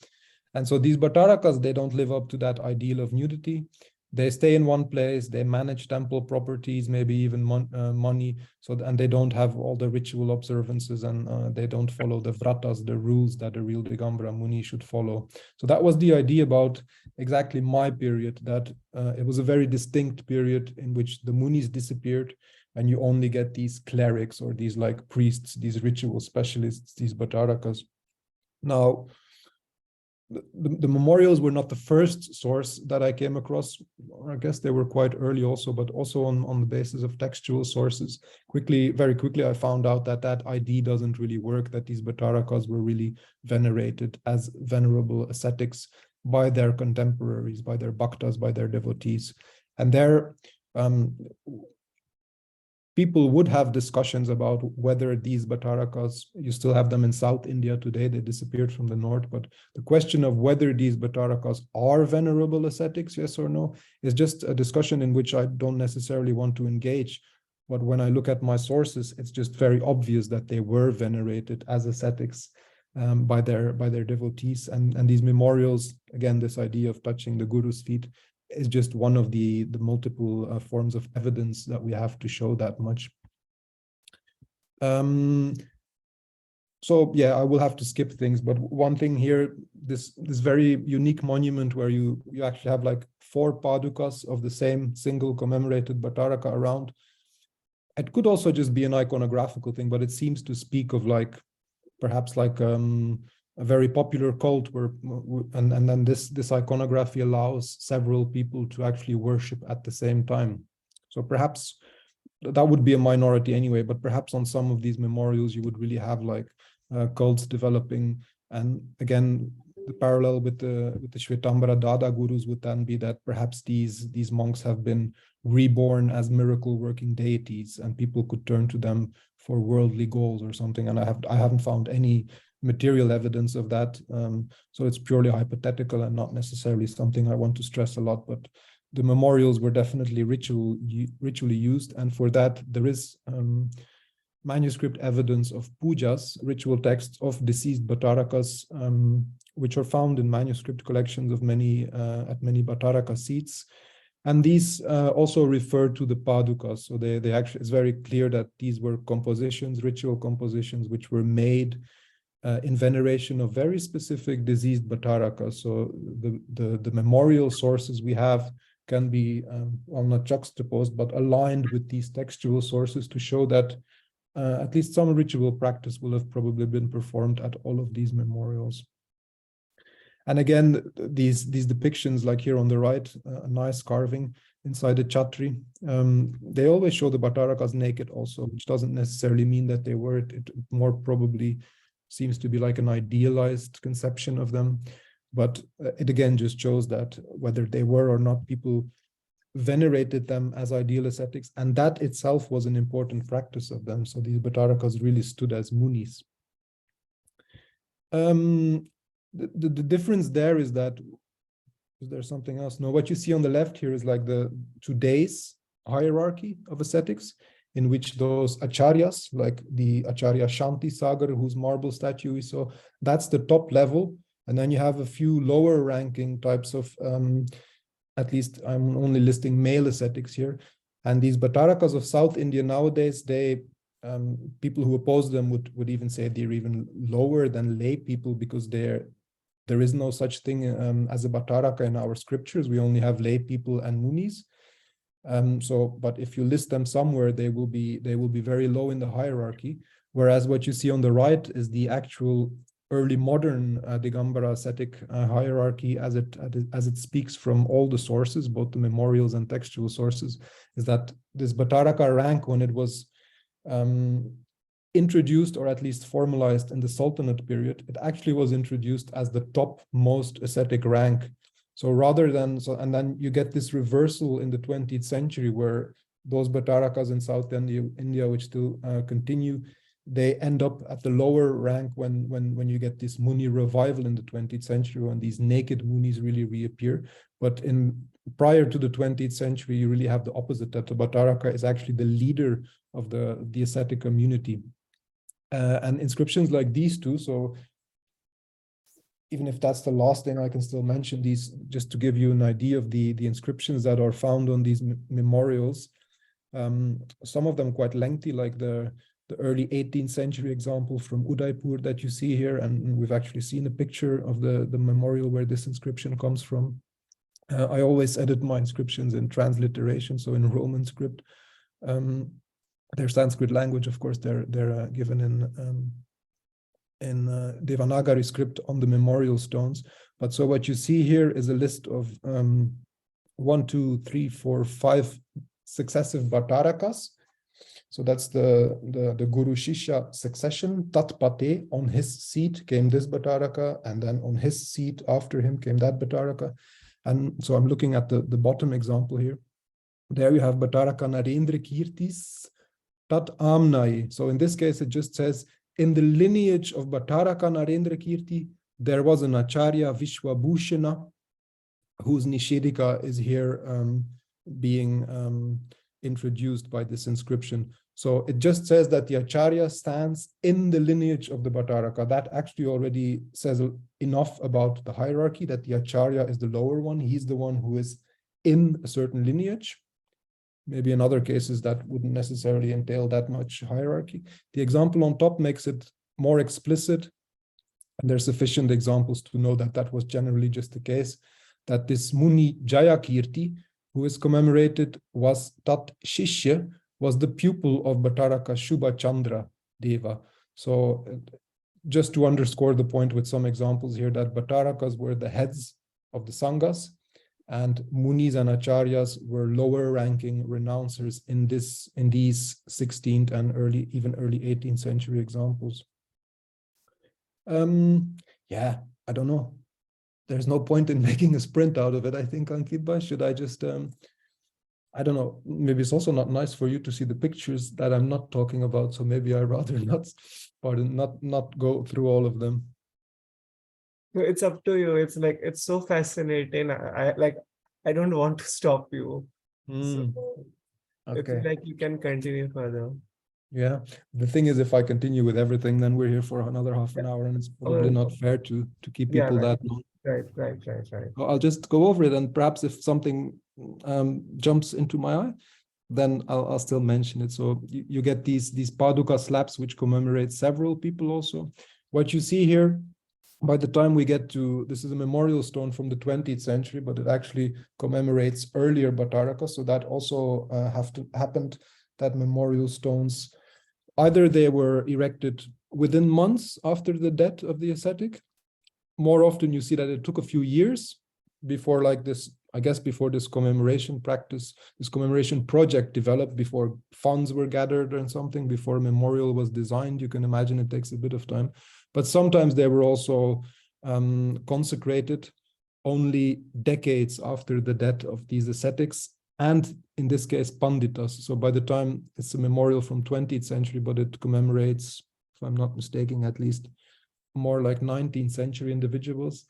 And so these Bhattarakas, they don't live up to that ideal of nudity. They stay in one place, they manage temple properties, maybe even money, and they don't have all the ritual observances, and they don't follow the vratas, the rules that a real Digambara Muni should follow. So that was the idea about exactly my period, that it was a very distinct period in which the Munis disappeared, and you only get these clerics or these like priests, these ritual specialists, these Bhattarakas. Now, the memorials were not the first source that I came across. I guess they were quite early also, but also on the basis of textual sources. Very quickly, I found out that idea doesn't really work, that these Bhattarakas were really venerated as venerable ascetics by their contemporaries, by their bhaktas, by their devotees. And there, people would have discussions about whether these Bhattarakas, you still have them in South India today, they disappeared from the north, but the question of whether these Bhattarakas are venerable ascetics, yes or no, is just a discussion in which I don't necessarily want to engage. But when I look at my sources, it's just very obvious that they were venerated as ascetics by their devotees. And these memorials, again, this idea of touching the Guru's feet, is just one of the multiple forms of evidence that we have to show that much. So yeah, I will have to skip things, but one thing here, this very unique monument where you actually have like 4 padukas of the same single commemorated Bhattaraka around. It could also just be an iconographical thing, but it seems to speak of like perhaps like a very popular cult where, and then this iconography allows several people to actually worship at the same time. So perhaps that would be a minority anyway, but perhaps on some of these memorials you would really have like cults developing. And again, the parallel with the Shvetambara Dada gurus would then be that perhaps these monks have been reborn as miracle working deities, and people could turn to them for worldly goals or something. And I haven't found any material evidence of that, so it's purely hypothetical and not necessarily something I want to stress a lot. But the memorials were definitely ritually used, and for that there is manuscript evidence of pujas, ritual texts of deceased Bhattarakas, which are found in manuscript collections of many Bhattaraka seats. And these also refer to the padukas. So they actually, it's very clear that these were compositions, ritual compositions, which were made in veneration of very specific deceased Bhattarakas. So the memorial sources we have can be, well, not juxtaposed, but aligned with these textual sources to show that at least some ritual practice will have probably been performed at all of these memorials. And again, these depictions, like here on the right, a nice carving inside the chhatri, they always show the Bhattarakas naked also, which doesn't necessarily mean that they were. It more probably seems to be like an idealized conception of them. But it again just shows that whether they were or not, people venerated them as ideal ascetics, and that itself was an important practice of them. So these Bhattarakas really stood as munis. The difference there is that, is there something else? No, what you see on the left here is like the today's hierarchy of ascetics, in which those acharyas, like the Acharya Shanti Sagar, whose marble statue we saw, that's the top level. And then you have a few lower ranking types of, at least I'm only listing male ascetics here. And these Bhattarakas of South India nowadays, they people who oppose them would even say they're even lower than lay people, because there is no such thing as a Bhattaraka in our scriptures. We only have lay people and munis. But if you list them somewhere, they will be very low in the hierarchy. Whereas what you see on the right is the actual early modern Digambara ascetic hierarchy, as it speaks from all the sources, both the memorials and textual sources, is that this Bhattaraka rank, when it was introduced, or at least formalized in the Sultanate period, it actually was introduced as the topmost ascetic rank. So rather than, and then you get this reversal in the 20th century, where those Bhattarakas in South India, which still continue, they end up at the lower rank when you get this Muni revival in the 20th century, when these naked Munis really reappear. But prior to the 20th century, you really have the opposite, that the Bhattaraka is actually the leader of the ascetic community. And inscriptions like these two, so even if that's the last thing, I can still mention these just to give you an idea of the inscriptions that are found on these memorials. Some of them quite lengthy, like the early 18th century example from Udaipur that you see here, and we've actually seen a picture of the memorial where this inscription comes from. I always edit my inscriptions in transliteration, so in Roman script. Their Sanskrit language, of course, they're given in Devanagari script on the memorial stones. But so what you see here is a list of 1, 2, 3, 4, 5 successive Bhattarakas. So that's the Guru Shishya succession. Tat Pate, on his seat came this Bhattaraka, and then on his seat after him came that Bhattaraka. And so I'm looking at the bottom example here. There you have Bhattaraka Narendra Kirtis Tat Amnai. So in this case, it just says, in the lineage of Bhattaraka Narendra Kirti, there was an Acharya Vishwabhushana, whose Nishedika is here being introduced by this inscription. So it just says that the Acharya stands in the lineage of the Bhattaraka. That actually already says enough about the hierarchy, that the Acharya is the lower one. He's the one who is in a certain lineage. Maybe in other cases that wouldn't necessarily entail that much hierarchy. The example on top makes it more explicit, and there's sufficient examples to know that that was generally just the case, that this Muni Jayakirti, who is commemorated, was Tat Shishya, was the pupil of Bhattaraka Shubha Chandra Deva. So just to underscore the point with some examples here, that Bhattarakas were the heads of the Sanghas, and Munis and Acharyas were lower ranking renouncers in these 16th and even early 18th century examples. Yeah, I don't know. There's no point in making a sprint out of it, I think, Ankit. Should I just, I don't know, maybe it's also not nice for you to see the pictures that I'm not talking about, so maybe I'd rather not go through all of them. It's up to you. It's like, it's so fascinating. I don't want to stop you. So Okay. if you like, you can continue further. Yeah. The thing is, if I continue with everything, then we're here for another half an hour, and it's probably not fair to keep people that long. Right. I'll just go over it, and perhaps if something jumps into my eye, then I'll still mention it. So you get these Paduka slabs, which commemorate several people also. What you see here by the time we get to, this is a memorial stone from the 20th century, but it actually commemorates earlier Batarakas. So that also happened, that memorial stones, either they were erected within months after the death of the ascetic. More often you see that it took a few years before, like this, I guess before this commemoration practice, this commemoration project developed, before funds were gathered and something, before a memorial was designed. You can imagine it takes a bit of time. But sometimes they were also consecrated only decades after the death of these ascetics, and in this case, Panditas. So by the time, it's a memorial from 20th century, but it commemorates, if I'm not mistaken, at least more like 19th century individuals.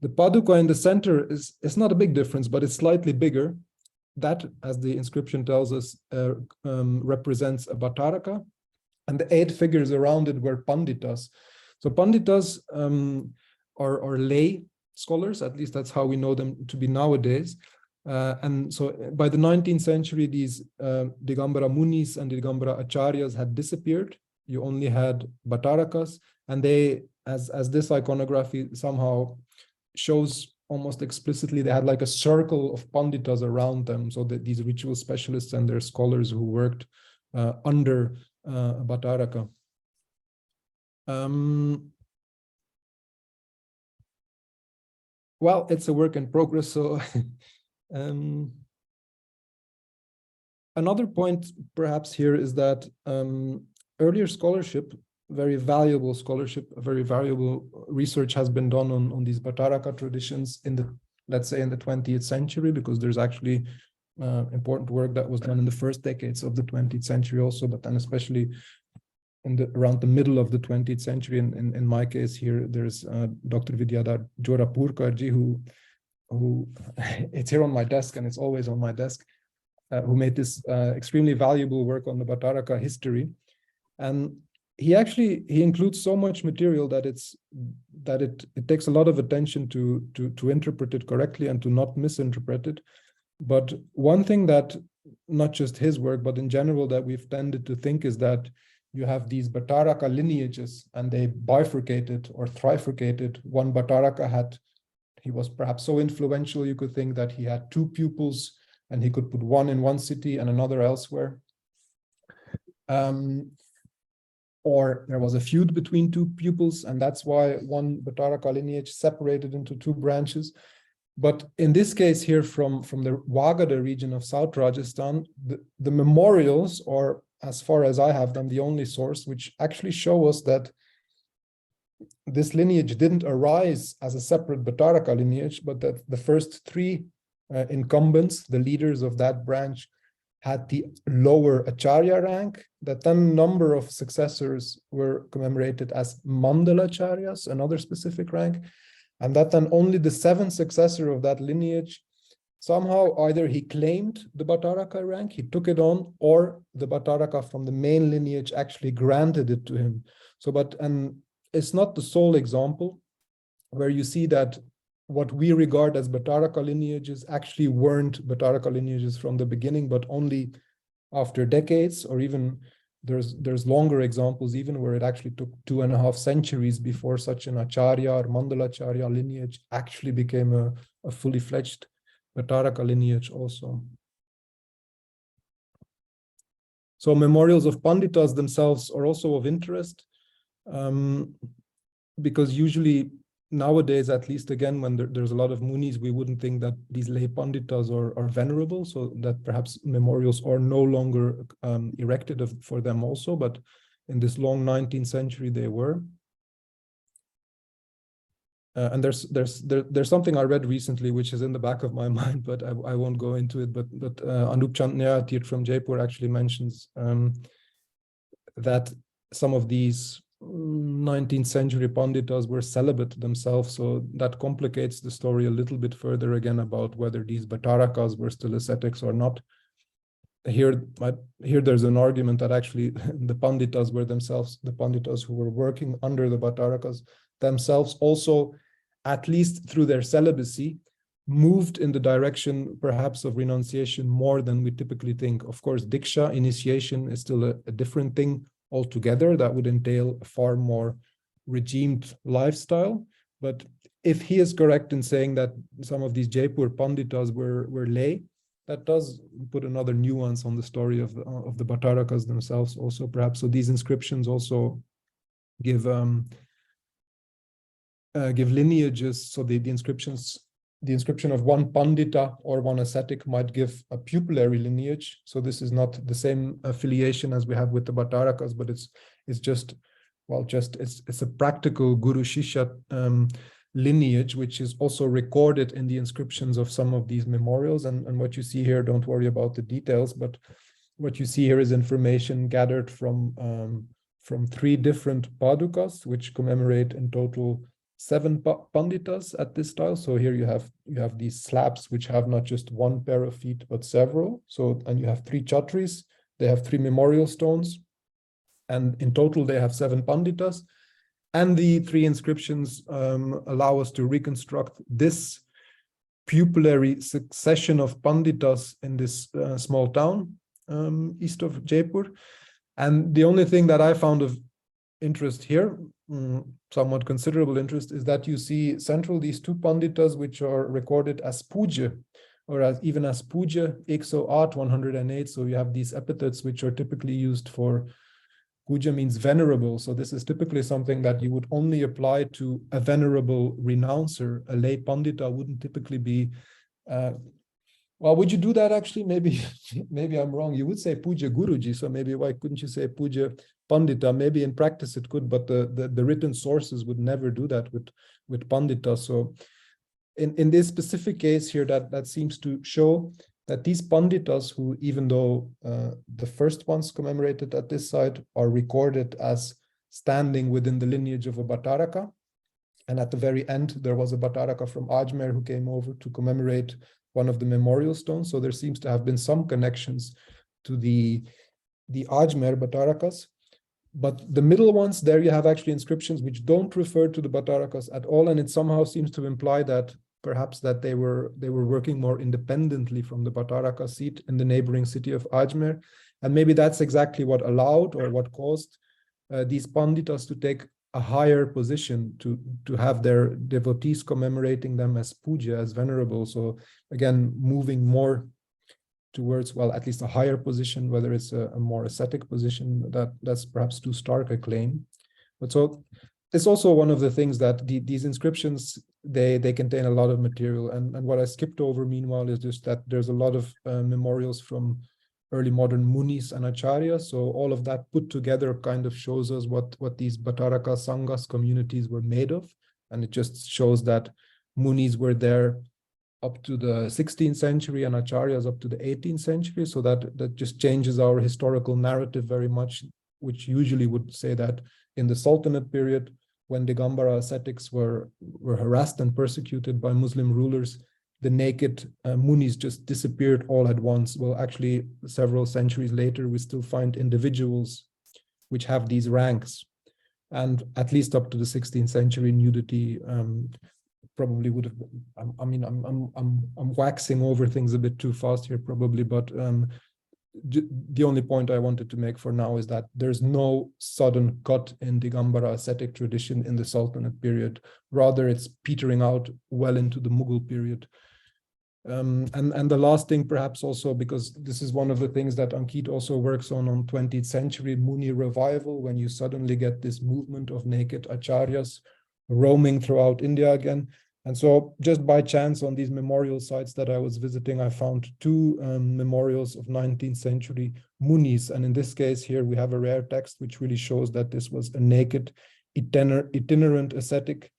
The Paduka in the center is not a big difference, but it's slightly bigger. That, as the inscription tells us, represents a Bhattaraka, and the 8 figures around it were Panditas. So Panditas are lay scholars, at least that's how we know them to be nowadays. And so by the 19th century, these Digambara Munis and Digambara Acharyas had disappeared. You only had Bhattarakas, and they, as this iconography somehow shows almost explicitly, they had like a circle of Panditas around them, so that these ritual specialists and their scholars who worked under Bhattaraka. Well, it's a work in progress, so another point perhaps here is that earlier scholarship, very valuable scholarship, very valuable research has been done on these Bhattaraka traditions in the, let's say, in the 20th century, because there's actually important work that was done in the first decades of the 20th century also, but then especially in around the middle of the 20th century. In my case here, there's Dr. Vidyadhar Jorapurkarji, who it's here on my desk, and it's always on my desk, who made this extremely valuable work on the Bhattaraka history. And he includes so much material that it takes a lot of attention to interpret it correctly and to not misinterpret it. But one thing that, not just his work, but in general, that we've tended to think is that you have these Bhattaraka lineages, and they bifurcated or trifurcated. One Bhattaraka he was perhaps so influential, you could think that he had 2 pupils, and he could put one in one city and another elsewhere. Or there was a feud between 2 pupils, and that's why one Bhattaraka lineage separated into 2 branches. But in this case here, from the Wagada region of South Rajasthan, the memorials, or as far as I have them, the only source which actually show us that this lineage didn't arise as a separate Bhattaraka lineage, but that the first 3 incumbents, the leaders of that branch, had the lower Acharya rank, that then number of successors were commemorated as Mandalacharyas, another specific rank, and that then only the 7th successor of that lineage, somehow either he claimed the Bhattaraka rank, he took it on, or the Bhattaraka from the main lineage actually granted it to him. So, and it's not the sole example where you see that what we regard as Bhattaraka lineages actually weren't Bhattaraka lineages from the beginning, but only after decades, or even there's longer examples even where it actually took 2.5 centuries before such an Acharya or Mandalacharya lineage actually became a fully fledged Bhattaraka lineage also. So memorials of Panditas themselves are also of interest, because usually nowadays, at least again, when there's a lot of Munis, we wouldn't think that these lay Panditas are venerable, so that perhaps memorials are no longer erected for them also, but in this long 19th century they were. And there's something I read recently which is in the back of my mind, but I won't go into it. But Anup Chand Nyayatir from Jaipur actually mentions that some of these 19th century Panditas were celibate themselves, so that complicates the story a little bit further again about whether these Bhattarakas were still ascetics or not. Here there's an argument that actually the Panditas were themselves, the Panditas who were working under the Bhattarakas themselves also, at least through their celibacy, moved in the direction perhaps of renunciation more than we typically think. Of course, Diksha, initiation, is still a different thing altogether. That would entail a far more regimed lifestyle. But if he is correct in saying that some of these Jaipur Panditas were lay, that does put another nuance on the story of the Bhattarakas themselves also, perhaps. So these inscriptions also give lineages. So the inscription of one Pandita or one ascetic might give a pupillary lineage. So this is not the same affiliation as we have with the Bhattarakas, but it's just, well, it's a practical Guru Shishya lineage, which is also recorded in the inscriptions of some of these memorials. And what you see here, don't worry about the details, but what you see here is information gathered from 3 different padukas, which commemorate in total 7 panditas at this style. So here you have these slabs which have not just one pair of feet but several. So, and you have 3 chatris. They have 3 memorial stones, and in total they have 7 panditas. And the 3 inscriptions allow us to reconstruct this pupillary succession of panditas in this small town east of Jaipur. And the only thing that I found of interest here, somewhat considerable interest, is that you see central these 2 panditas which are recorded as puja, or even as puja, 108, 108. So you have these epithets which are typically used for puja, means venerable. So this is typically something that you would only apply to a venerable renouncer. A lay pandita wouldn't typically be well, would you do that actually? Maybe I'm wrong. You would say puja guruji, so maybe why couldn't you say puja pandita? Maybe in practice it could, but the written sources would never do that with pandita. So in this specific case here, that seems to show that these panditas, who, even though the first ones commemorated at this site are recorded as standing within the lineage of a Bhattaraka, and at the very end there was a Bhattaraka from Ajmer who came over to commemorate one of the memorial stones. So there seems to have been some connections to the Ajmer Bhattarakas. But the middle ones, there you have actually inscriptions which don't refer to the Bhattarakas at all, and it somehow seems to imply that perhaps that they were working more independently from the Bhattaraka seat in the neighboring city of Ajmer. And maybe that's exactly what allowed, or what caused these panditas to take a higher position, to have their devotees commemorating them as puja, as venerable. So again, moving more towards, well, at least a higher position, whether it's a more ascetic position, that's perhaps too stark a claim. But so it's also one of the things that these inscriptions, they contain a lot of material. And what I skipped over meanwhile is just that there's a lot of memorials from early modern munis and acharyas. So all of that put together kind of shows us what these Bhattaraka Sanghas communities were made of. And it just shows that munis were there up to the 16th century and acharyas up to the 18th century. So that just changes our historical narrative very much, which usually would say that in the Sultanate period, when Digambara ascetics were harassed and persecuted by Muslim rulers, the naked munis just disappeared all at once. Well, actually, several centuries later, we still find individuals which have these ranks. And at least up to the 16th century, nudity probably would have been, I mean, I'm waxing over things a bit too fast here probably, but the only point I wanted to make for now is that there's no sudden cut in Digambara ascetic tradition in the Sultanate period. Rather, it's petering out well into the Mughal period. And the last thing, perhaps also, because this is one of the things that Ankit also works on 20th century Muni revival, when you suddenly get this movement of naked acharyas roaming throughout India again. And so just by chance on these memorial sites that I was visiting, I found 2 memorials of 19th century munis. And in this case here, we have a rare text which really shows that this was a naked itinerant ascetic,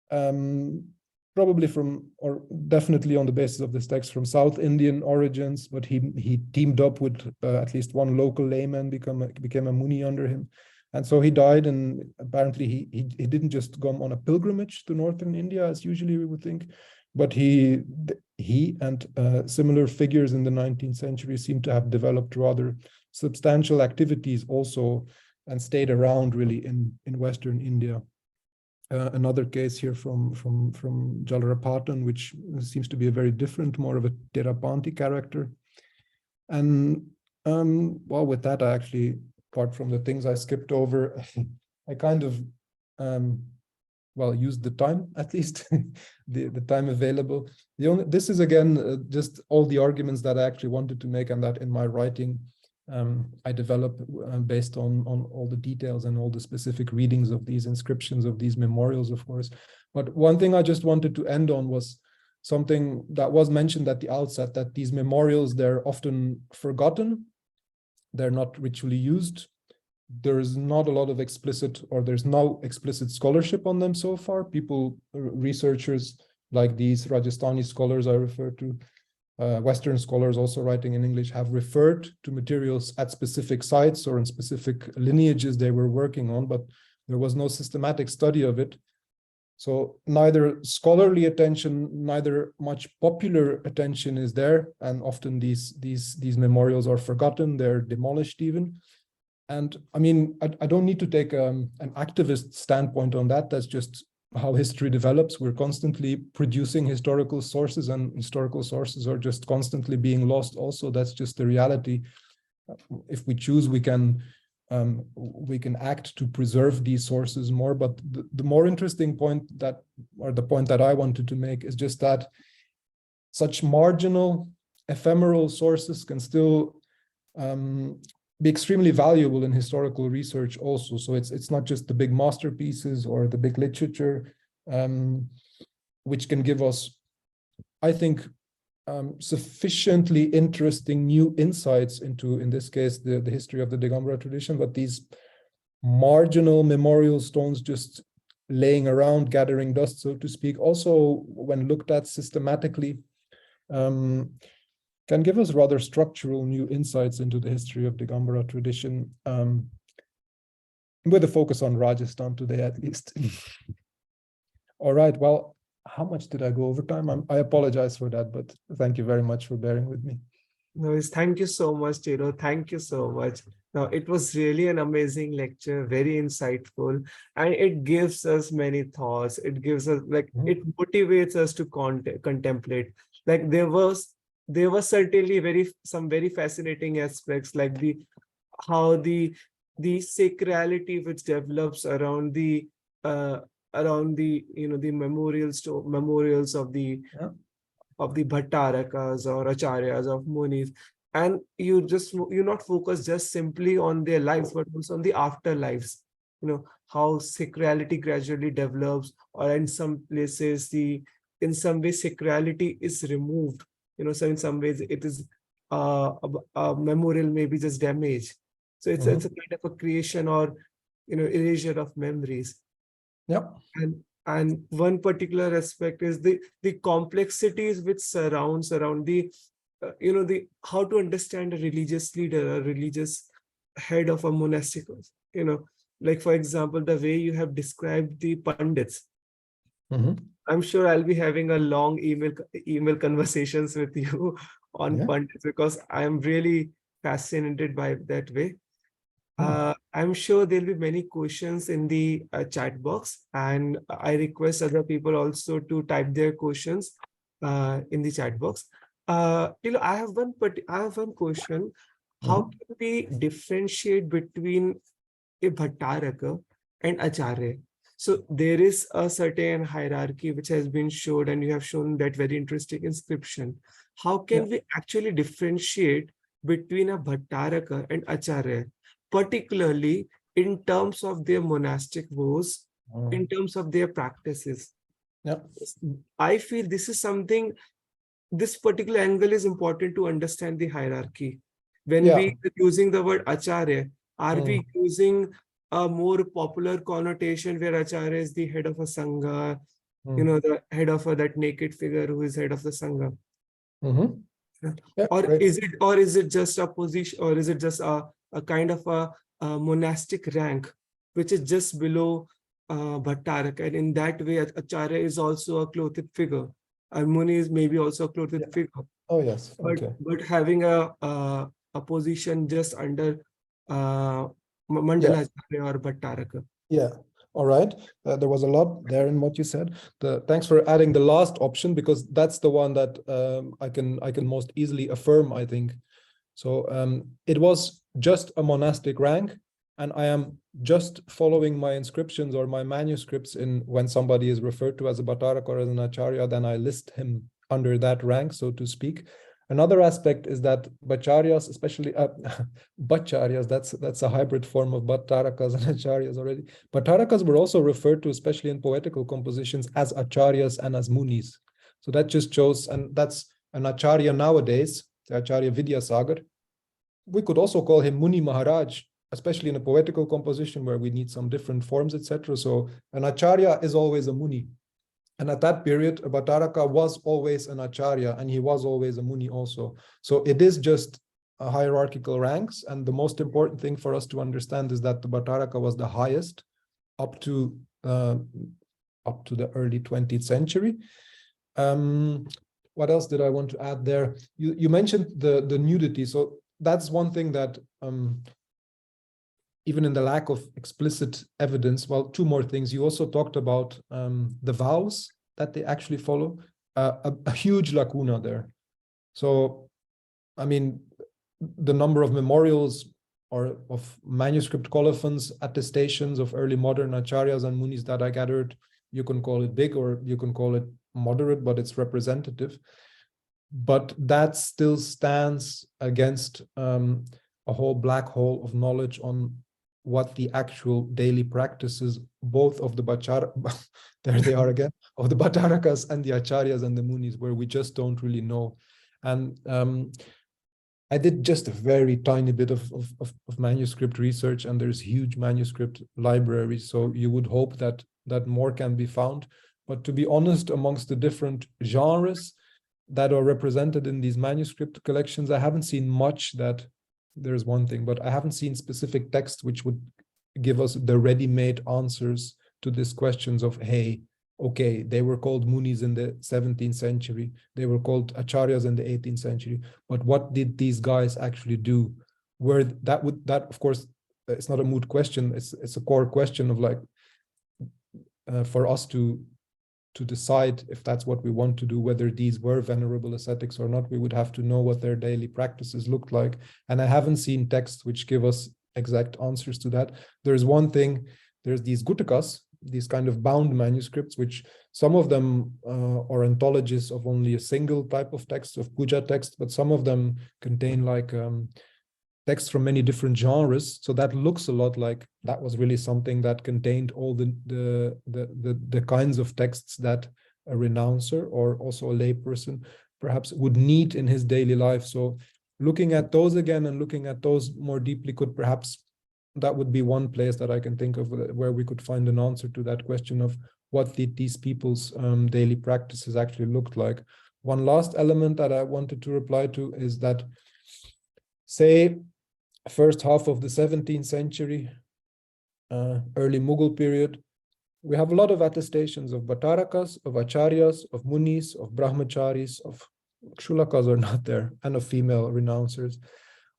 probably from, or definitely on the basis of this text, from South Indian origins, but he teamed up with at least one local layman, became a muni under him. And so he died, and apparently he didn't just go on a pilgrimage to northern India, as usually we would think, but he and similar figures in the 19th century seem to have developed rather substantial activities also, and stayed around really in Western India. Another case here from Jalarapatan, which seems to be a very different, more of a Terapanti character. And well, with that, I actually, apart from the things I skipped over, I kind of well, use the time, at least the time available. This is again just all the arguments that I actually wanted to make, and that in my writing I develop based on all the details and all the specific readings of these inscriptions, of these memorials, of course. But one thing I just wanted to end on was something that was mentioned at the outset, that these memorials, they're often forgotten, they're not ritually used. There is not a lot of explicit, or there's no explicit scholarship on them so far. People, researchers like these Rajasthani scholars I referred to, Western scholars also writing in English, have referred to materials at specific sites or in specific lineages they were working on, but there was no systematic study of it. So neither scholarly attention, neither much popular attention is there, and often these memorials are forgotten, they're demolished even. And I mean, I don't need to take an activist standpoint on that. That's just how history develops. We're constantly producing historical sources, and historical sources are just constantly being lost also. That's just the reality. If we choose, we can act to preserve these sources more. But the more interesting point that, or the point that I wanted to make, is just that such marginal, ephemeral sources can still be extremely valuable in historical research also. So it's not just the big masterpieces or the big literature, which can give us, I think, sufficiently interesting new insights into, in this case, the history of the Digambara tradition, but these marginal memorial stones just laying around, gathering dust, so to speak, also when looked at systematically, can give us rather structural new insights into the history of Digambara tradition, with a focus on Rajasthan today, at least. All right, well, how much did I go over time? I apologize for that, but thank you very much for bearing with me. No, thank you so much, Tillo. Thank you so much. Now, it was really an amazing lecture, very insightful, and it gives us many thoughts. It gives us, like, it motivates us to contemplate. Like, there was certainly some very fascinating aspects, like how the sacrality which develops around the the memorials of the Bhattarakas or Acharyas, of Munis, and you not focus just simply on their lives, but also on the afterlives. How sacrality gradually develops, or in some places in some way sacrality is removed. So in some ways it is a memorial may be just damaged. So it's a kind of a creation or erasure of memories. Yeah. And one particular aspect is the complexities which surrounds around the how to understand a religious leader, a religious head of a monastic, like, for example, the way you have described the pandits. I'm sure I'll be having a long email conversations with you on pandits, because I'm really fascinated by that way. I'm sure there'll be many questions in the chat box, and I request other people also to type their questions in the chat box. I have one question. How can we differentiate between a Bhattaraka and Acharya? So there is a certain hierarchy which has been showed, and you have shown that very interesting inscription. How can we actually differentiate between a Bhattaraka and Acharya, particularly in terms of their monastic vows, in terms of their practices? I feel this is something, this particular angle is important to understand the hierarchy. When we are using the word Acharya, are we using a more popular connotation where Acharya is the head of a Sangha, the head of that naked figure who is head of the Sangha? Or is it just a position, or is it just a kind of a monastic rank which is just below Bhattaraka, and in that way Acharya is also a clothed figure, and Muni is maybe also a clothed figure. Oh yes, okay. But having a position just under Mandala Acharya or Bhattaraka. Yeah. All right. There was a lot there in what you said. Thanks for adding the last option, because that's the one that I can most easily affirm, I think. So it was just a monastic rank, and I am just following my inscriptions or my manuscripts in when somebody is referred to as a Bhattaraka or as an Acharya, then I list him under that rank, so to speak. Another aspect is that Bhacharyas, especially Bhacharyas, that's a hybrid form of Bhattarakas and Acharyas already. Bhattarakas were also referred to, especially in poetical compositions, as Acharyas and as Munis. So that just shows, and that's an Acharya nowadays, the Acharya Vidyasagar. We could also call him Muni Maharaj, especially in a poetical composition where we need some different forms, etc. So an Acharya is always a Muni. And at that period, a Bhattaraka was always an Acharya, and he was always a Muni also. So it is just a hierarchical ranks. And the most important thing for us to understand is that the Bhattaraka was the highest up to the early 20th century. What else did I want to add there? You mentioned the nudity. So that's one thing that even in the lack of explicit evidence, well, two more things. You also talked about the vows that they actually follow, a huge lacuna there. So, I mean, the number of memorials or of manuscript colophons, attestations of early modern acharyas and munis that I gathered, you can call it big or you can call it moderate, but it's representative. But that still stands against a whole black hole of knowledge on what the actual daily practices, both of the there they are again, of the Bhattarakas and the Acharyas and the Munis, where we just don't really know. And I did just a very tiny bit of manuscript research, and there's huge manuscript libraries. So you would hope that more can be found. But to be honest, amongst the different genres that are represented in these manuscript collections, I haven't seen much that. There's one thing, but I haven't seen specific text which would give us the ready-made answers to these questions of, hey, okay, they were called Munis in the 17th century, they were called Acharyas in the 18th century, but what did these guys actually do? Where that of course, it's not a moot question, it's a core question of like, for us to decide if that's what we want to do, whether these were venerable ascetics or not, we would have to know what their daily practices looked like. And I haven't seen texts which give us exact answers to that. There's one thing, there's these Gutakas, these kind of bound manuscripts, which some of them are anthologies of only a single type of text, of puja text, but some of them contain like texts from many different genres. So that looks a lot like that was really something that contained all the kinds of texts that a renouncer or also a layperson perhaps would need in his daily life. So looking at those again and looking at those more deeply could perhaps, that would be one place that I can think of where we could find an answer to that question of what did these people's daily practices actually looked like. One last element that I wanted to reply to is that, say, first half of the 17th century, early Mughal period, we have a lot of attestations of Bhattarakas, of Acharyas, of Munis, of Brahmacharis, of Kshulakas are not there, and of female renouncers.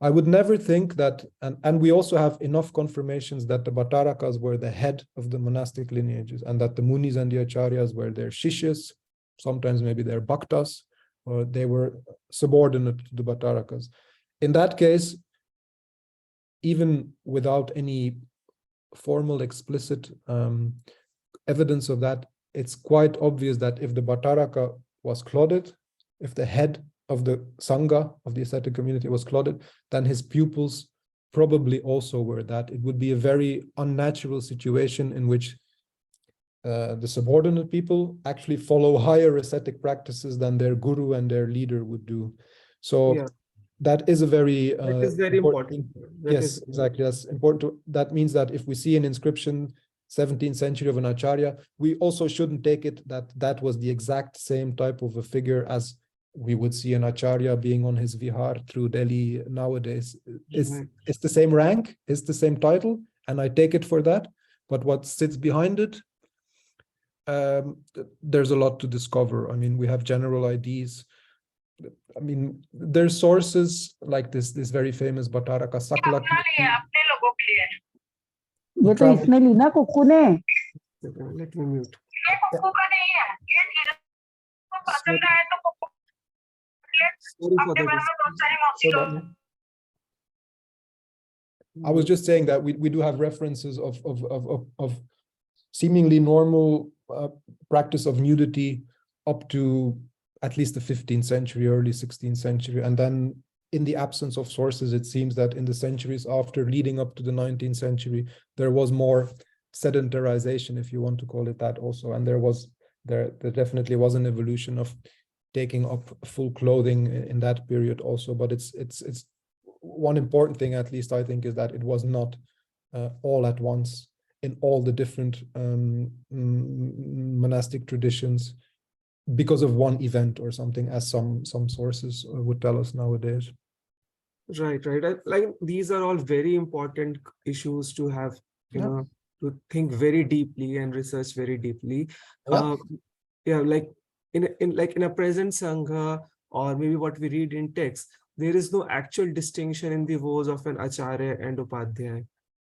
I would never think that, and we also have enough confirmations that the Bhattarakas were the head of the monastic lineages, and that the Munis and the Acharyas were their Shishyas, sometimes maybe their Bhaktas, or they were subordinate to the Bhattarakas. In that case, even without any formal explicit evidence of that, it's quite obvious that if the Bhattaraka was clotted, if the head of the Sangha, of the ascetic community was clotted, then his pupils probably also were that. It would be a very unnatural situation in which the subordinate people actually follow higher ascetic practices than their guru and their leader would do. So yeah, that is a very that is very important. Yes, exactly. That's important. That means that if we see an inscription 17th century of an Acharya, we also shouldn't take it that that was the exact same type of a figure as we would see an Acharya being on his vihar through Delhi nowadays. It's the same rank, it's the same title, and I take it for that. But what sits behind it, there's a lot to discover. I mean, we have general ideas. I mean, there's sources like this very famous Bhattaraka Sakla. ये तो इसमें लीना कुक्कू ने let me mute. ये कुक्कू का नहीं है, ये धीरे पसंद आए तो कुक्कू Sorry for that. I was just saying that we do have references of seemingly normal practice of nudity up to at least the 15th century, early 16th century. And then in the absence of sources, it seems that in the centuries after, leading up to the 19th century, there was more sedentarization, if you want to call it that also. And there definitely was an evolution of taking up full clothing in that period also. But it's one important thing, at least I think, is that it was not all at once in all the different monastic traditions because of one event or something, as some sources would tell us nowadays. Right. Like these are all very important issues to have, you know, to think very deeply and research very deeply. Like in a present Sangha, or maybe what we read in text, there is no actual distinction in the vows of an Acharya and Upadhyay.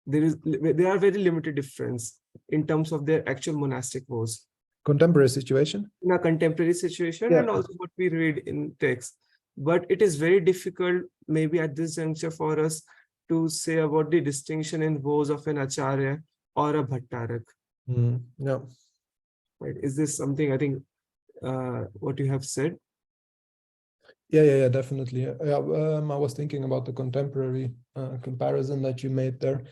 There are very limited difference in terms of their actual monastic vows. Contemporary situation? In a contemporary situation, and also what we read in text. But it is very difficult, maybe at this juncture, for us to say about the distinction in vows of an Acharya or a Bhattarak. No. Right? Is this something, I think, what you have said? Yeah, definitely. I was thinking about the contemporary comparison that you made there.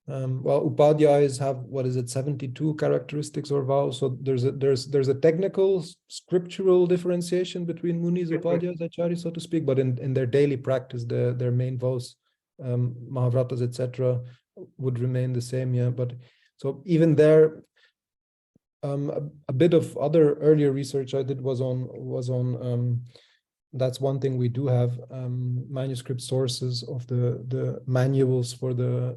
Well, Upadhyayas have, what is it, 72 characteristics or vows. So there's a technical scriptural differentiation between Munis, Upadhyayas, Acharyas, so to speak, but in their daily practice, their main vows, Mahavratas, etc., would remain the same. Yeah, but so even there, a bit of other earlier research I did was on that's one thing we do have, manuscript sources of the manuals for the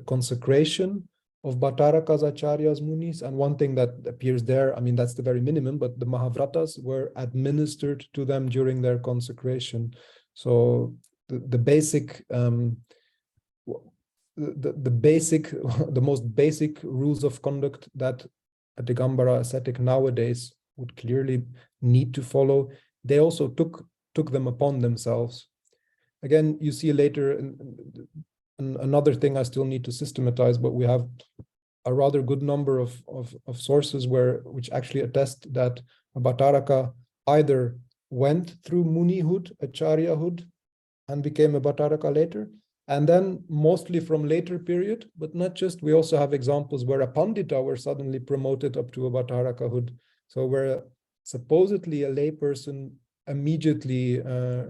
consecration of Bhattarakas, Acharyas, Munis. And one thing that appears there, I mean, that's the very minimum, but the Mahavratas were administered to them during their consecration. So the basic, the most basic rules of conduct that a Digambara ascetic nowadays would clearly need to follow, they also took them upon themselves. Again, you see later, another thing I still need to systematize, but we have a rather good number of sources which actually attest that a Bhattaraka either went through Munihood, Acharyahood, and became a Bhattaraka later, and then mostly from later period, but not just. We also have examples where a Pandita were suddenly promoted up to a Bhattarakahood. So where supposedly a layperson immediately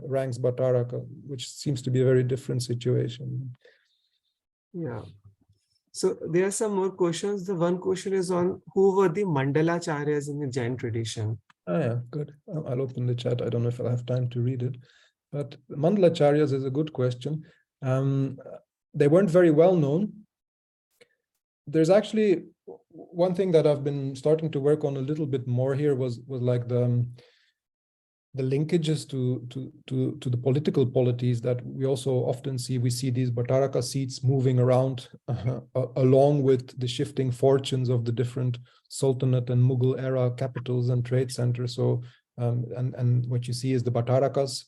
ranks Bhattaraka, which seems to be a very different situation. Yeah. So there are some more questions. The one question is on who were the Mandalacharyas in the Jain tradition? Yeah, good. I'll open the chat. I don't know if I'll have time to read it, but Mandalacharyas is a good question. They weren't very well known. There's actually one thing that I've been starting to work on a little bit more here was like the linkages to the political polities that we also often see. We see these Bhattaraka seats moving around along with the shifting fortunes of the different Sultanate and Mughal era capitals and trade centers. So and what you see is the Bhattarakas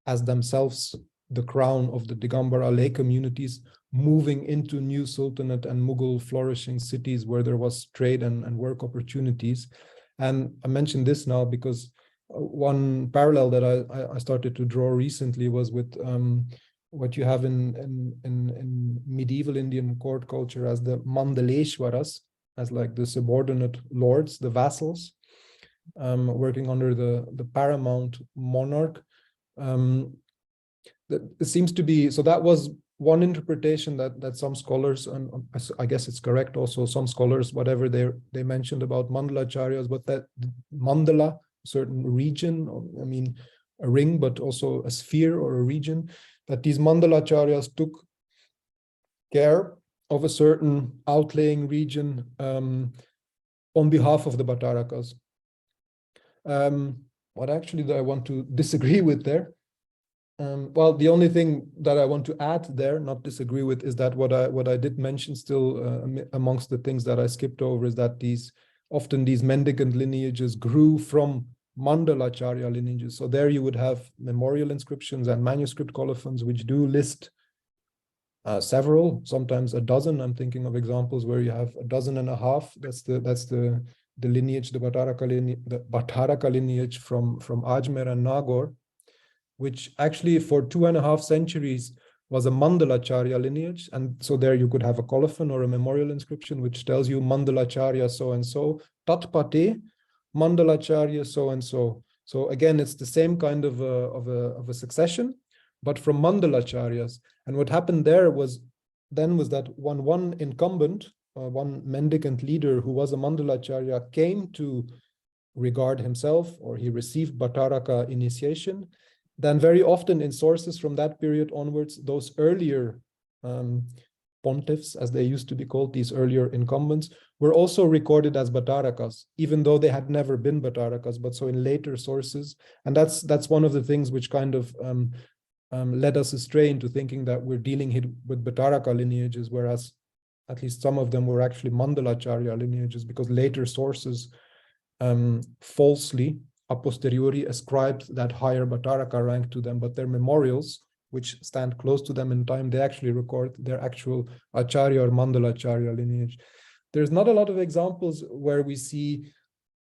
as themselves the crown of the Digambara lay communities, moving into new Sultanate and Mughal flourishing cities where there was trade and work opportunities. And I mention this now because one parallel that I started to draw recently was with what you have in medieval Indian court culture as the Mandaleshwaras, as like the subordinate lords, the vassals, working under the paramount monarch. It seems to be, so that was one interpretation that some scholars, and I guess it's correct also, some scholars, whatever they mentioned about Mandalacharyas, but that Mandala, certain region, I mean a ring, but also a sphere or a region, that these Mandalacharyas took care of a certain outlaying region on behalf of the Bhattarakas. What actually do I want to disagree with there? Well, the only thing that I want to add there, not disagree with, is that what I did mention still amongst the things that I skipped over is that often these mendicant lineages grew from Mandalacharya lineages. So there you would have memorial inscriptions and manuscript colophons which do list several, sometimes a dozen. I'm thinking of examples where you have a dozen and a half. That's the lineage, the Bhattaraka lineage from Ajmer and Nagaur, which actually for 2.5 centuries was a Mandalacharya lineage. And so there you could have a colophon or a memorial inscription which tells you Mandalacharya so-and-so, Tatpate, Mandalacharya so-and-so. So again, it's the same kind of a succession, but from Mandalacharyas. And what happened there was that one incumbent, one mendicant leader who was a Mandalacharya came to regard himself, or he received Bhattaraka initiation, then very often in sources from that period onwards, those earlier pontiffs, as they used to be called, these earlier incumbents, were also recorded as Bhattarakas, even though they had never been Bhattarakas, but so in later sources. And that's one of the things which kind of led us astray into thinking that we're dealing with Bhattaraka lineages, whereas at least some of them were actually Mandalacharya lineages, because later sources falsely a posteriori ascribed that higher Bhattaraka rank to them, but their memorials, which stand close to them in time, they actually record their actual Acharya or Mandalacharya lineage. There's not a lot of examples where we see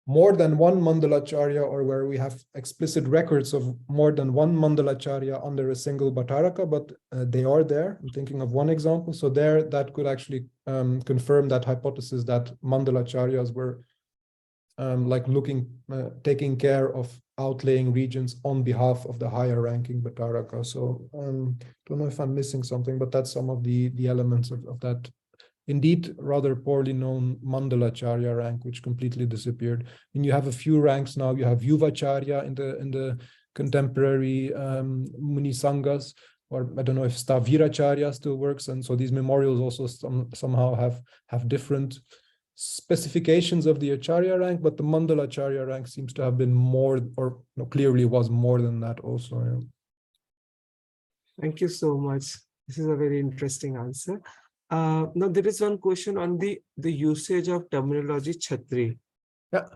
more than one Mandalacharya, or where we have explicit records of more than one Mandalacharya under a single Bhattaraka, but they are there. I'm thinking of one example. So there, that could actually confirm that hypothesis that Mandalacharyas were taking care of outlaying regions on behalf of the higher ranking Bhattaraka. So don't know if I'm missing something, but that's some of the elements of that indeed rather poorly known Mandalacharya rank, which completely disappeared. And you have a few ranks now. You have Yuvacharya in the contemporary Muni Sanghas, or I don't know if Staviracharya still works. And so these memorials also somehow have different specifications of the Acharya rank, but the Mandalacharya rank seems to have been more, or clearly was more than that also. Yeah. Thank you so much. This is a very interesting answer. Now there is one question on the usage of terminology Chhatri. Yeah.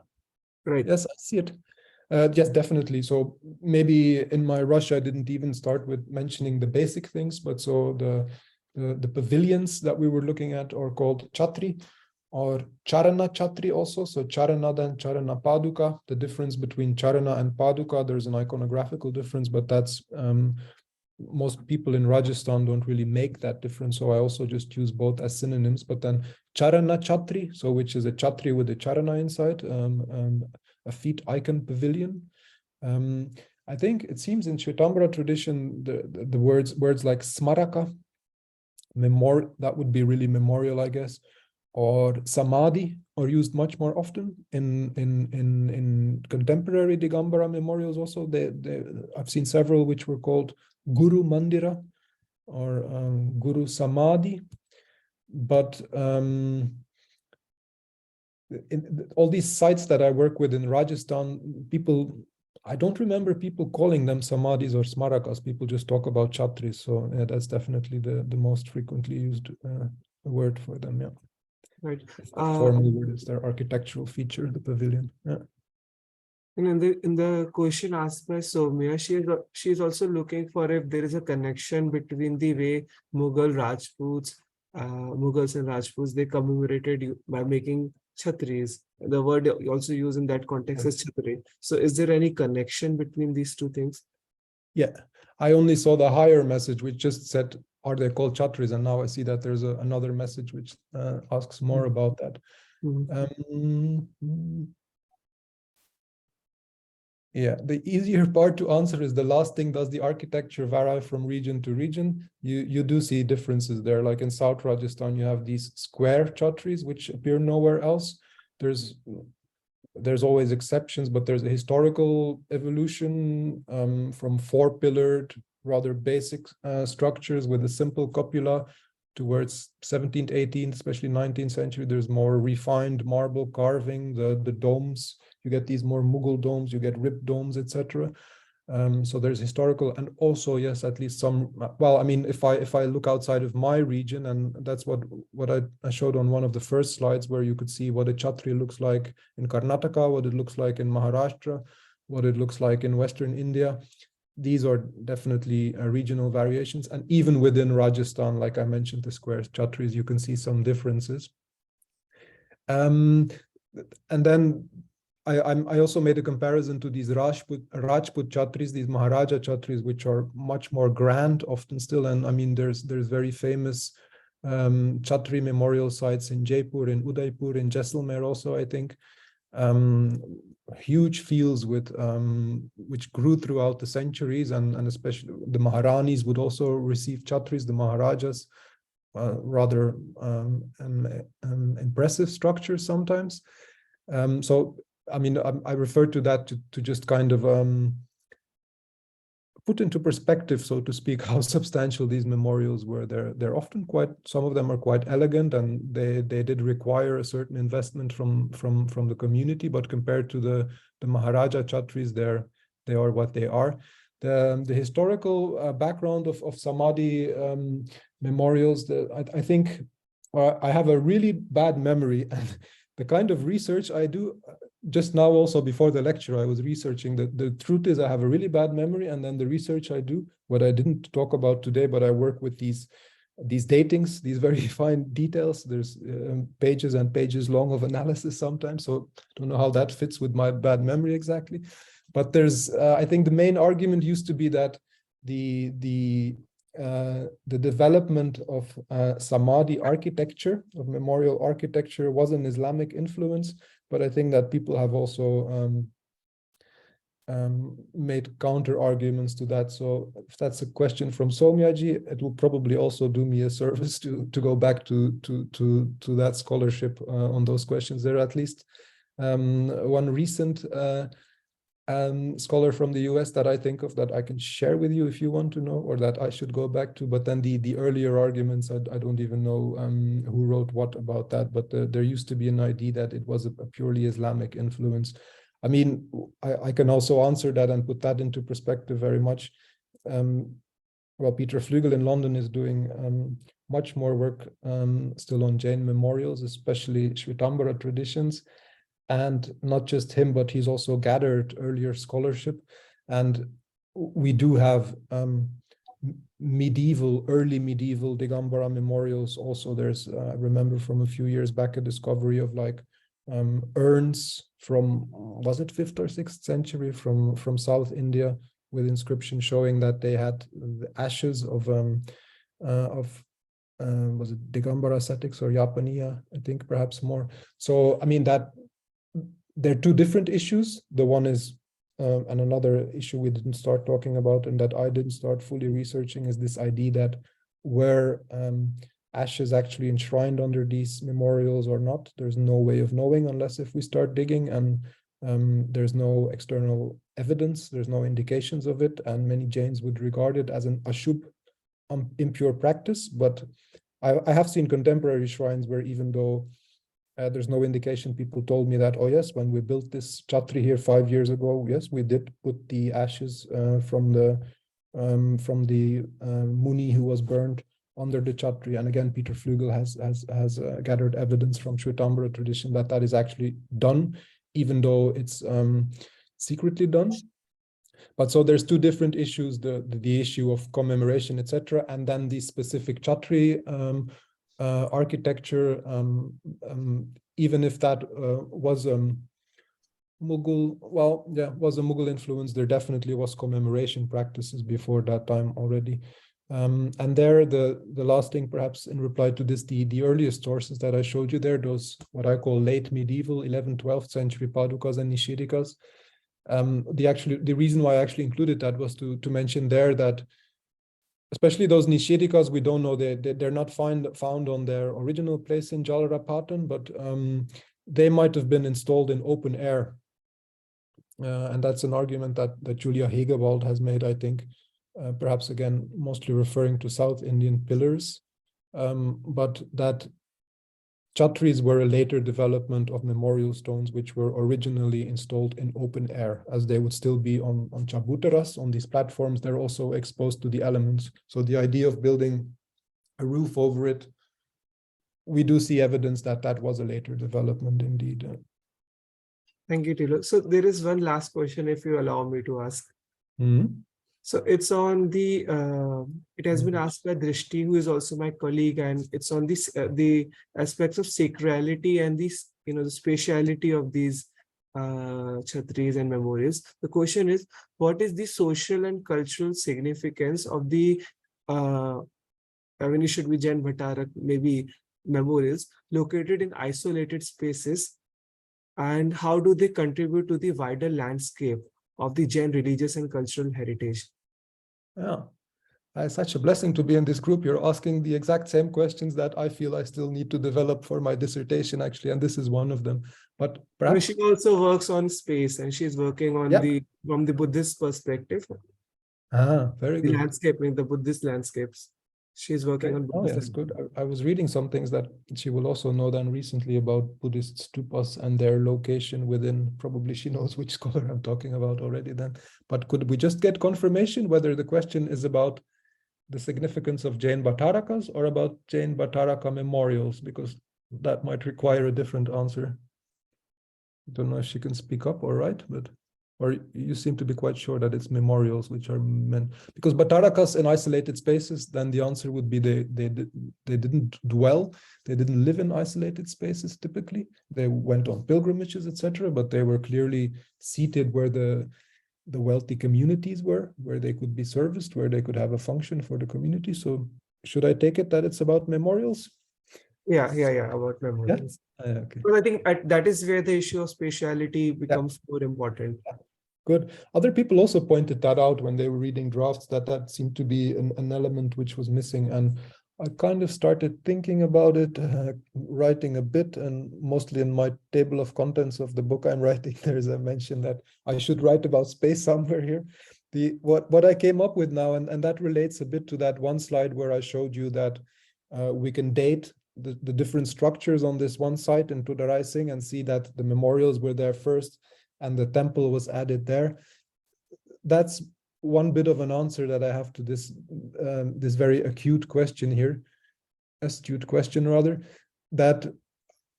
Right. Yes, I see it. Yes, definitely. So maybe in my rush, I didn't even start with mentioning the basic things, but so the pavilions that we were looking at are called Chhatri, or Charana Chhatri also. So Charana and Charana Paduka. The difference between Charana and Paduka, there's an iconographical difference, but that's most people in Rajasthan don't really make that difference. So I also just use both as synonyms. But then Charana Chhatri, so which is a Chhatri with a Charana inside, a feet icon pavilion. I think it seems in Shvetambara tradition, the words like Smaraka, that would be really memorial, I guess, or Samadhi are used much more often in contemporary Digambara memorials also. I've seen several which were called Guru Mandira or Guru Samadhi, but in all these sites that I work with in Rajasthan, I don't remember people calling them Samadhis or Smarakas. People just talk about Chatris. So yeah, that's definitely the most frequently used word for them. Yeah. Right. Formal word is their architectural feature, the pavilion. Yeah. And in the question asked by Soumya, she is also looking for if there is a connection between the way Mughals and Rajputs, they commemorated you by making Chhatris. The word also used in that context is Chhatri. So is there any connection between these two things? Yeah, I only saw the higher message, which just said, are they called Chatris? And now I see that there's another message which asks more about that. Yeah, the easier part to answer is the last thing. Does the architecture vary from region to region? You do see differences there. Like in South Rajasthan, you have these square Chatris, which appear nowhere else. There's always exceptions, but there's a historical evolution from four-pillared, rather basic structures with a simple cupula towards 17th, 18th, especially 19th century. There's more refined marble carving, the domes. You get these more Mughal domes, you get ribbed domes, etc. So there's historical, and also, yes, at least some, well, I mean, if I look outside of my region, and that's what I showed on one of the first slides, where you could see what a Chhatri looks like in Karnataka, what it looks like in Maharashtra, what it looks like in Western India. these are definitely regional variations. And even within Rajasthan, like I mentioned, the square chhatris, you can see some differences. And then I also made a comparison to these Rajput chhatris, these Maharaja chhatris, which are much more grand often still. And I mean, there's very famous Chatri memorial sites in Jaipur, in Udaipur, in Jaisalmer also, I think. Huge fields with which grew throughout the centuries, and especially the Maharanis would also receive Chatris, the Maharajas, rather impressive structures sometimes. So, I mean, I refer to that to just kind of put into perspective, so to speak, how substantial these memorials were. They're often quite, some of them are quite elegant, and they did require a certain investment from the community, but compared to the Maharaja Chatris, they are what they are. The historical background of Samadhi memorials, I think I have a really bad memory, and the kind of research I do just now, also before the lecture, I was researching. The truth is I have a really bad memory, and then the research I do, what I didn't talk about today, but I work with these datings, these very fine details. There's pages and pages long of analysis sometimes, so I don't know how that fits with my bad memory exactly. But there's, I think the main argument used to be that the development of Samadhi architecture, of memorial architecture, was an Islamic influence, but I think that people have also made counter arguments to that. So if that's a question from Somyaji, it will probably also do me a service to go back to that scholarship on those questions. There are at least one recent scholar from the US that I think of that I can share with you if you want to know, or that I should go back to. But then the earlier arguments, I don't even know who wrote what about that, but there used to be an idea that it was a purely Islamic influence. I mean, I can also answer that and put that into perspective very much. Well, Peter Flügel in London is doing much more work still on Jain memorials, especially Shvetambara traditions. And not just him, but he's also gathered earlier scholarship. And we do have early medieval Digambara memorials. Also, there's, I remember from a few years back, a discovery of like urns from, was it 5th or 6th century from South India, with inscription showing that they had the ashes of was it Digambara ascetics or Yapaniya, I think perhaps more. So, I mean, that there are two different issues. The one is, and another issue we didn't start talking about and that I didn't start fully researching, is this idea that were ashes actually enshrined under these memorials or not. There's no way of knowing unless if we start digging, and there's no external evidence, there's no indications of it, and many Jains would regard it as an ashubh, impure practice. But I have seen contemporary shrines where, even though there's no indication, people told me that, oh yes, when we built this Chatri here 5 years ago, yes, we did put the ashes from the Muni who was burned under the Chatri. And again, Peter Flügel has gathered evidence from Shvetambara tradition that that is actually done, even though it's secretly done. But so there's two different issues: the issue of commemoration, etc., and then the specific Chatri architecture. Even if that was Mughal, well, yeah, was a Mughal influence, there definitely was commemoration practices before that time already. And there, the last thing, perhaps in reply to this, the earliest sources that I showed you there, those what I call late medieval 11th, 12th century Padukas and Nishirikas. The reason why I actually included that was to mention there that, especially those Nishirikas, we don't know, they're not found on their original place in Jalarapatan, but they might have been installed in open air. And that's an argument that Julia Hegewald has made, I think, perhaps again, mostly referring to South Indian pillars, but that Chatris were a later development of memorial stones, which were originally installed in open air, as they would still be on chabutaras, on these platforms. They're also exposed to the elements. So the idea of building a roof over it, we do see evidence that that was a later development indeed. Thank you, Tillo. So there is one last question, if you allow me to ask. Mm-hmm. So it's on the, it has been asked by Drishti, who is also my colleague, and it's on this, the aspects of sacrality and this, the spatiality of these chhatris and memorials. The question is, what is the social and cultural significance of the, I mean, it should be Jain Bhattarak, maybe memorials located in isolated spaces, and how do they contribute to the wider landscape of the Jain religious and cultural heritage? Yeah, it's such a blessing to be in this group. You're asking the exact same questions that I feel I still need to develop for my dissertation, actually, and this is one of them. But perhaps She also works on space, and she's working on from the Buddhist perspective, very the good. landscaping, the Buddhist landscapes. She's working on Buddhist. Yes, good. I was reading some things that she will also know then recently about Buddhist stupas and their location within, probably she knows which scholar I'm talking about already then. But could we just get confirmation whether the question is about the significance of Jain Bhattarakas or about Jain Bhattaraka memorials? Because that might require a different answer. I don't know if she can speak up all right, but or you seem to be quite sure that it's memorials which are meant, because Bhattarakas in isolated spaces, then the answer would be they didn't dwell, they didn't live in isolated spaces typically. They went on pilgrimages, etc., but they were clearly seated where the wealthy communities were, where they could be serviced, where they could have a function for the community. So should I take it that it's about memorials? Yeah, about memorials. Okay. Well, I think that is where the issue of spatiality becomes more important. Good. Other people also pointed that out when they were reading drafts, that seemed to be an element which was missing. And I kind of started thinking about it, writing a bit, and mostly in my table of contents of the book I'm writing, there's a mention that I should write about space somewhere here. What I came up with now, and that relates a bit to that one slide where I showed you that we can date the different structures on this one site in Tudarai Singh and see that the memorials were there first and the temple was added there. That's one bit of an answer that I have to this very astute question rather, that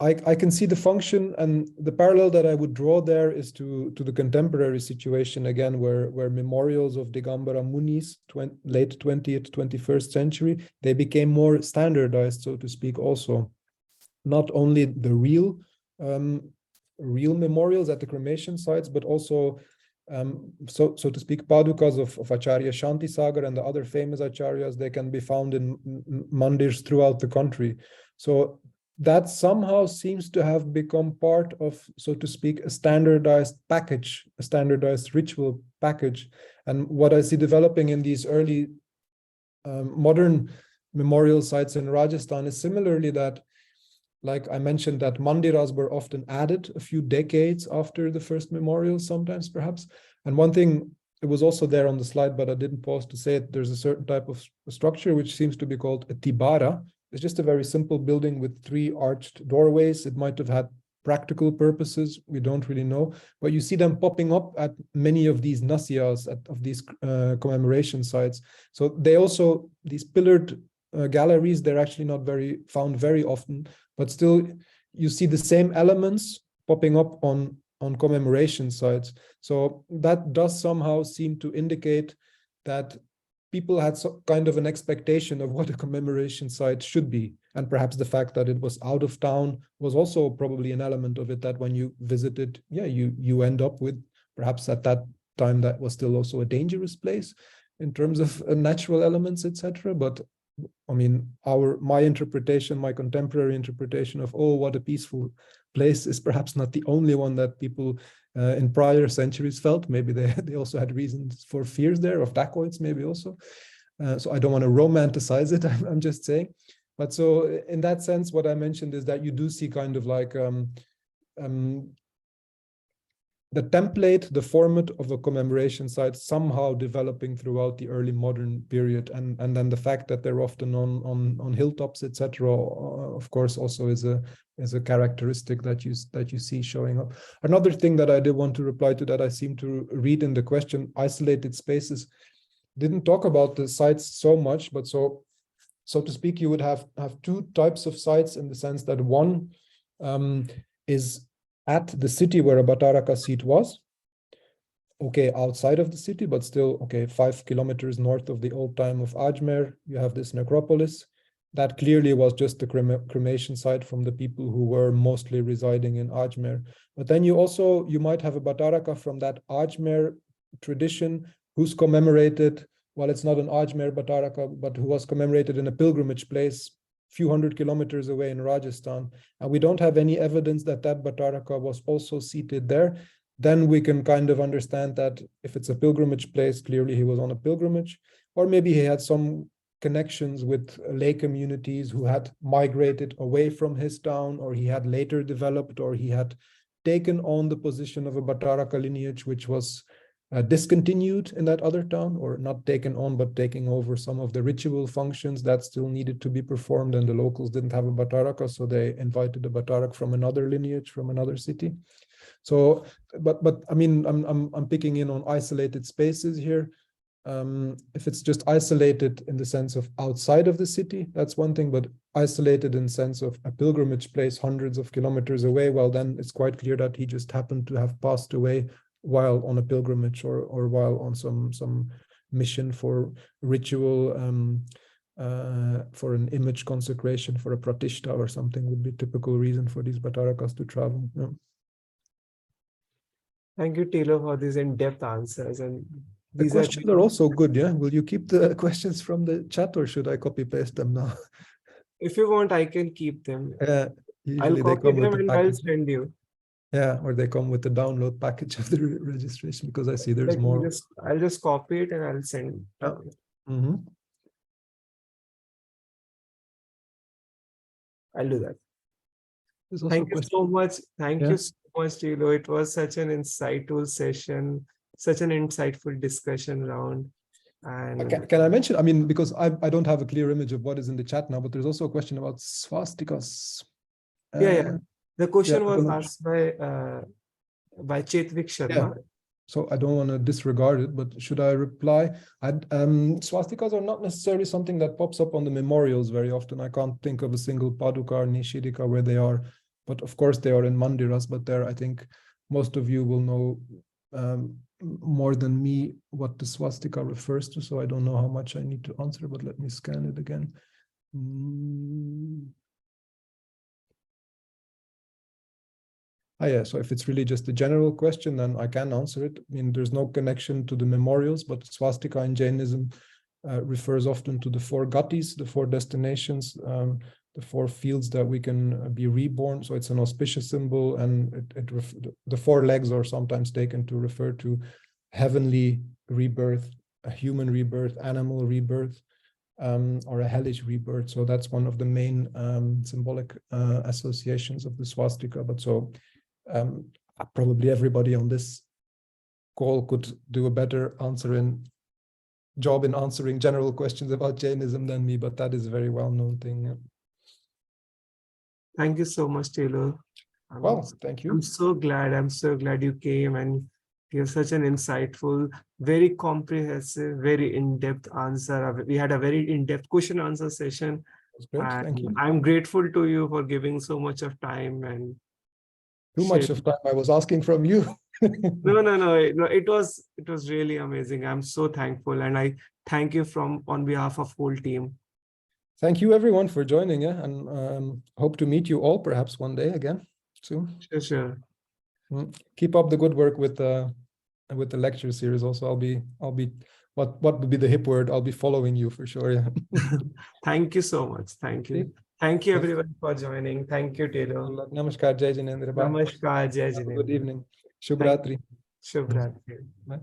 I can see the function, and the parallel that I would draw there is to the contemporary situation again, where memorials of Digambara Munis, late 20th, 21st century, they became more standardized, so to speak, also. Not only the real memorials at the cremation sites, but also, so to speak, padukas of Acharya Shantisagar and the other famous acharyas, they can be found in mandirs throughout the country. So that somehow seems to have become part of, so to speak, a standardized package, a standardized ritual package. And what I see developing in these early modern memorial sites in Rajasthan is similarly that, like I mentioned, that mandiras were often added a few decades after the first memorials, sometimes perhaps. And one thing, it was also there on the slide, but I didn't pause to say it, there's a certain type of structure which seems to be called a tibara. It's just a very simple building with 3 arched doorways. It might have had practical purposes, we don't really know, but you see them popping up at many of these nasiyas, of these commemoration sites. So they also, these pillared galleries, they're actually not found very often, but still you see the same elements popping up on commemoration sites. So that does somehow seem to indicate that people had some kind of an expectation of what a commemoration site should be. And perhaps the fact that it was out of town was also probably an element of it, that when you visited, you end up with, perhaps at that time, that was still also a dangerous place in terms of natural elements, etc. But I mean, my interpretation, my contemporary interpretation of, oh, what a peaceful place, is perhaps not the only one that people in prior centuries felt. Maybe they also had reasons for fears there of dacoits, maybe also. So I don't want to romanticize it, I'm just saying. But so in that sense, what I mentioned is that you do see kind of like the template, the format of a commemoration site somehow developing throughout the early modern period, and then the fact that they're often on hilltops, etc., of course, also is a characteristic that you see showing up. Another thing that I did want to reply to, that I seem to read in the question, isolated spaces, didn't talk about the sites so much, but so to speak, you would have 2 types of sites, in the sense that one is at the city where a Bhattaraka seat was, okay, outside of the city, but still, okay, 5 kilometers north of the old time of Ajmer, you have this necropolis. That clearly was just the cremation site from the people who were mostly residing in Ajmer. But then you might have a Bataraka from that Ajmer tradition who's commemorated, well, it's not an Ajmer Bataraka, but who was commemorated in a pilgrimage place few hundred kilometers away in Rajasthan. And we don't have any evidence that that Bataraka was also seated there. Then we can kind of understand that if it's a pilgrimage place, clearly he was on a pilgrimage, or maybe he had some connections with lay communities who had migrated away from his town, or he had later developed, or he had taken on the position of a Bataraka lineage, which was discontinued in that other town, or not taken on, but taking over some of the ritual functions that still needed to be performed, and the locals didn't have a Bataraka, so they invited a Batarak from another lineage, from another city. So, but I mean, I'm picking in on isolated spaces here. If it's just isolated in the sense of outside of the city, that's one thing, but isolated in the sense of a pilgrimage place hundreds of kilometers away, well, then it's quite clear that he just happened to have passed away while on a pilgrimage, or while on some mission for ritual, for an image consecration, for a pratishta or something, would be typical reason for these Batarakas to travel. Yeah. Thank you, Tillo, for these in-depth answers. And The questions are also good, yeah? Will you keep the questions from the chat, or should I copy-paste them now? If you want, I can keep them. I'll Usually they copy come with them the and I'll package. send you. Yeah, or they come with the download package of the registration, because I see there's more. I'll just copy it and I'll send. Yeah. Mm-hmm. I'll do that. There's also Thank you so much. Thank Yeah. you so much, Tillo. It was such an insightful session, such an insightful discussion round. And Can I mention, I mean, because I don't have a clear image of what is in the chat now, but there's also a question about swastikas. yeah. The question yeah, was asked by Chetvik Sharma. So I don't want to disregard it, but should I reply? Swastikas are not necessarily something that pops up on the memorials very often. I can't think of a single Paduka or Nishidika where they are, but of course they are in mandiras. But there, I think most of you will know more than me what the swastika refers to. So I don't know how much I need to answer, but let me scan it again. Yeah, so if it's really just a general question, then I can answer it. I mean, there's no connection to the memorials, but swastika in Jainism refers often to the 4 gatis, the 4 destinations, the 4 fields that we can be reborn. So it's an auspicious symbol, and the 4 legs are sometimes taken to refer to heavenly rebirth, a human rebirth, animal rebirth, or a hellish rebirth. So that's one of the main symbolic associations of the swastika. But so probably everybody on this call could do a better job in answering general questions about Jainism than me, but that is a very well-known thing. Yeah. Thank you so much, Tillo. Well, thank you. I'm so glad you came and gave such an insightful, very comprehensive, very in-depth answer. We had a very in-depth question answer session. That's great. Thank you. I'm grateful to you for giving so much of time and too much of time I was asking from you. No. It was really amazing. I'm so thankful, and I thank you on behalf of whole team. Thank you everyone for joining, and hope to meet you all perhaps one day again soon. Sure. Keep up the good work with the lecture series. Also, I'll be what would be the hip word? I'll be following you for sure. Yeah. Thank you so much. Thank you. Thank you everyone for joining. Thank you, Tillo. Namaskar, Jai Jinendra. Namaskar, Jai Jinendra. Good evening. Shubh Ratri. Shubh Ratri. Bye.